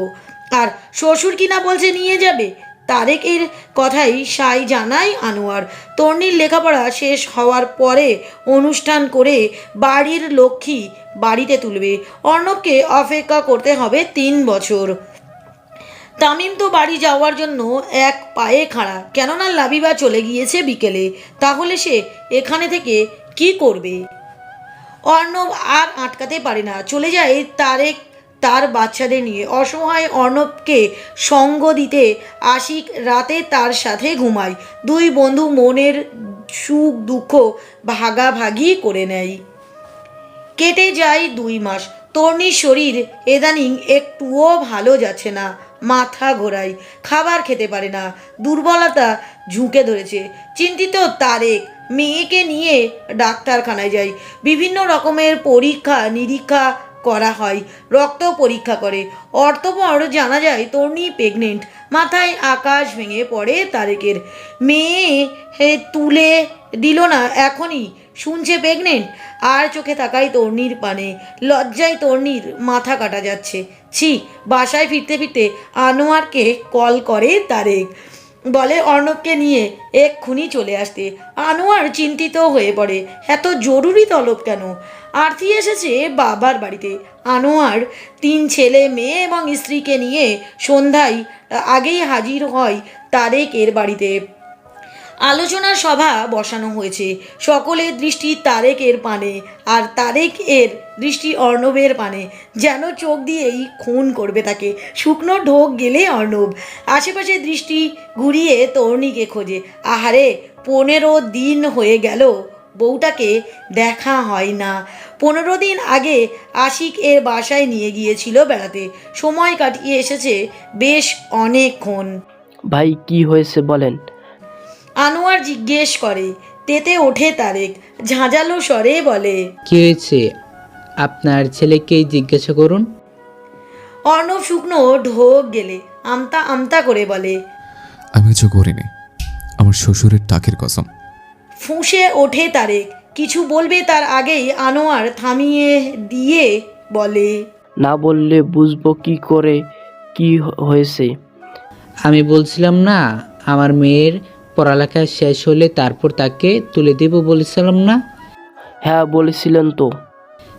আর শ্বশুর কিনা বলছে নিয়ে যাবে। তারেকের কথাই সাই জানায় আনোয়ার। তর্ণীর লেখাপড়া শেষ হওয়ার পরে অনুষ্ঠান করে বাড়ির লক্ষ্মী বাড়িতে তুলবে। অর্ণবকে অপেক্ষা করতে হবে 3 বছর। তামিম তো বাড়ি যাওয়ার জন্য এক পায়ে খাড়া, কেননা লাবিবা চলে গিয়েছে বিকেলে। তাহলে সে এখানে থেকে কি করবে? অর্ণব আর আটকাতে পারে না, চলে যায় তারেক তার বাচ্চাদের নিয়ে। অসহায় অর্ণবকে সঙ্গ দিতে আশিক রাতে তার সাথে ঘুমায়। 2 বন্ধু মনের সুখ দুঃখ ভাগাভাগি করে নেয়। কেটে যায় 2 মাস। তর্ণীর শরীর এদানিং একটুও ভালো যাচ্ছে না। মাথা ঘোরায়, খাবার খেতে পারে না, দুর্বলতা ঝুঁকে ধরেছে। চিন্তিত তারেক মেয়েকে নিয়ে ডাক্তারখানায় যায়। বিভিন্ন রকমের পরীক্ষা নিরীক্ষা করা হয়, রক্ত পরীক্ষা করে। অর্থপর জানা যায় তর্ণী প্রেগনেন্ট। মাথায় আকাশ ভেঙে পড়ে তারেকের। মেয়ে তুলে দিল না এখনই, শুনছে প্রেগনেন্ট, আর চোখে তাকায় তর্ণীর পানে। লজ্জায় তর্ণীর মাথা কাটা যাচ্ছে। ছি! বাসায় ফিরতে ফিরতে আনোয়ারকে কল করে তারেক। বলে অর্ণবকে নিয়ে এক্ষুনি চলে আসতে। আনোয়ার চিন্তিত হয়ে পড়ে, এত জরুরি তলব কেন? আরতি এসেছে বাবার বাড়িতে। আনোয়ার 3 ছেলে মেয়ে এবং স্ত্রীকে নিয়ে সন্ধ্যায় আগেই হাজির হয় তারেকের বাড়িতে। আলোচনা সভা বসানো হয়েছে। সকলের দৃষ্টি তারেকের পানে, আর তারেক এর দৃষ্টি অর্ণবের পানে, যেন চোখ দিয়েই খুন করবে তাকে। শুকনো ঢোক গেলে অর্ণব আশেপাশে দৃষ্টি ঘুরিয়ে তরুণীকে খোঁজে। আহারে, 15 দিন হয়ে গেল বউটাকে দেখা হয় না। 15 দিন আগে আশিক এর বাসায় নিয়ে গিয়েছিল বেড়াতে। সময় কাটিয়ে এসেছে বেশ অনেকক্ষণ। ভাই কি হয়েছে বলেন? আনোয়ার জিজ্ঞেস করে। তেতে ওঠে তারেক, ঝাঁঝালো স্বরে বলে, কি হয়েছে আপনার ছেলেকেই জিজ্ঞাসা করুন। অর্ণব শুকনো ঢোক গেলে আমতা আমতা করে বলে, আমি কিছু করিনি, আমার শ্বশুরের টাকের কসম। ফুঁসে ওঠে তারেক। কিছু বলবে তার আগেই আনোয়ার থামিয়ে দিয়ে বলে, না বললে বুঝবো কি করে কি হয়েছে? আমি বলছিলাম না, আমার মেয়ের পড়ালেখা শেষ হলে তারপর তাকে তুলে দেব বলেছিলাম না? হ্যাঁ বলেছিলেন তো।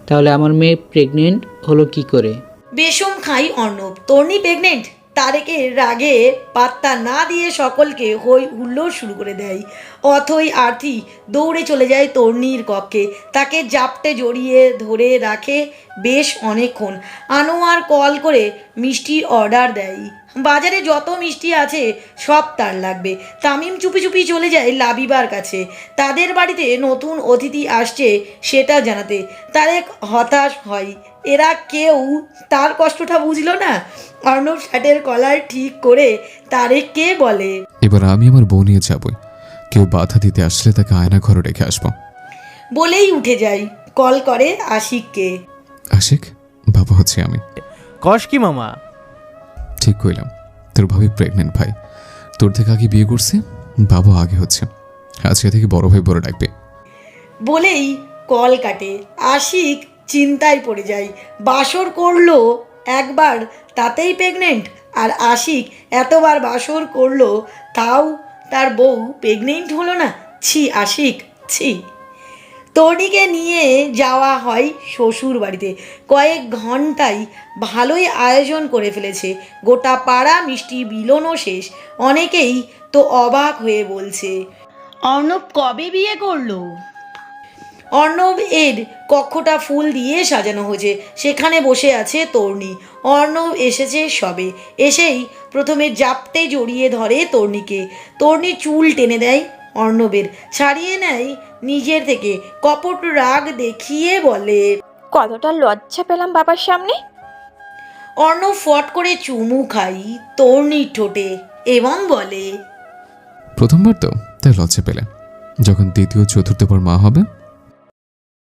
তাহলে আমার মেয়ে প্রেগনেন্ট হলো কি করে? বেশম খাই অর্ণব। তর্ণী প্রেগনেন্ট? তারেকের রাগে পাত্তা না দিয়ে সকলকে হই হুল্লোড় শুরু করে দেয়। অথই আরতি দৌড়ে চলে যায় তর্ণীর কক্ষে, তাকে জাপটে জড়িয়ে ধরে রাখে বেশ অনেকক্ষণ। আনোয়ার কল করে মিষ্টির অর্ডার দেয়। বাজারে যত মিষ্টি আছে সব তার লাগবে। তামিম চুপি চুপি চলে যায় লাবিবার কাছে, তাদের বাড়িতে নতুন অতিথি আসছে সেটা জানাতে। তারেক হতাশ হয়, এরা কেউ তার কষ্টটা বুঝলো না। অর্ণব শার্টের কলার ঠিক করে তারেককে বলে, এবার আমি আমার বউ নিয়ে যাবই, কেউ বাধা দিতে আসলে তাকে আয়না ঘরে রেখে আসবো। বলেই উঠে যাই। কল করে আশিককে। আশিক, বাবা হচ্ছে আমি। কস কি মামা? ঠিক কইলাম, তোর ভাবি প্রেগনেন্ট ভাই। তোর থেকে আগে বিয়ে করছে, বাবা আগে হচ্ছে। আজকে থেকে বড় ভাই বড় ডাকবে। বলেই কল কাটে। আশিক চিন্তায় পড়ে যায়। বাসর করলো একবার, তাতেই প্রেগনেন্ট। আর আশিক এতবার বাসর করলো, তাও তার বউ প্রেগনেন্ট হলো না। ছি আশিক, ছি। তর্ণীকে নিয়ে যাওয়া হয় শ্বশুর বাড়িতে। কয়েক ঘন্টায় ভালোই আয়োজন করে ফেলেছে। গোটা পাড়া মিষ্টি বিলোনো শেষ। অনেকেই তো অবাক হয়ে বলছে, অর্ণব কবে বিয়ে করলো? অর্ণব এর কক্ষটা ফুল দিয়ে সাজানো হয়েছে, সেখানে বসে আছে তর্ণী। অর্ণব এসেছে সবে। এসেই প্রথমে জাপটে জড়িয়ে ধরে তর্ণীকে। তর্ণী চুল টেনে দেয় অর্ণবের, ছাড়িয়ে নেয় নিজের থেকে। কপট রাগ দেখিয়ে বলে, কতটা লজ্জা পেলাম বাবার সামনে। অর্ণব ফট করে চুমু খাই তর্ণীর ঠোঁটে এবং বলে, প্রথমবার তো তাই লজ্জা পেলে, যখন দ্বিতীয় চতুর্থবার মা হবে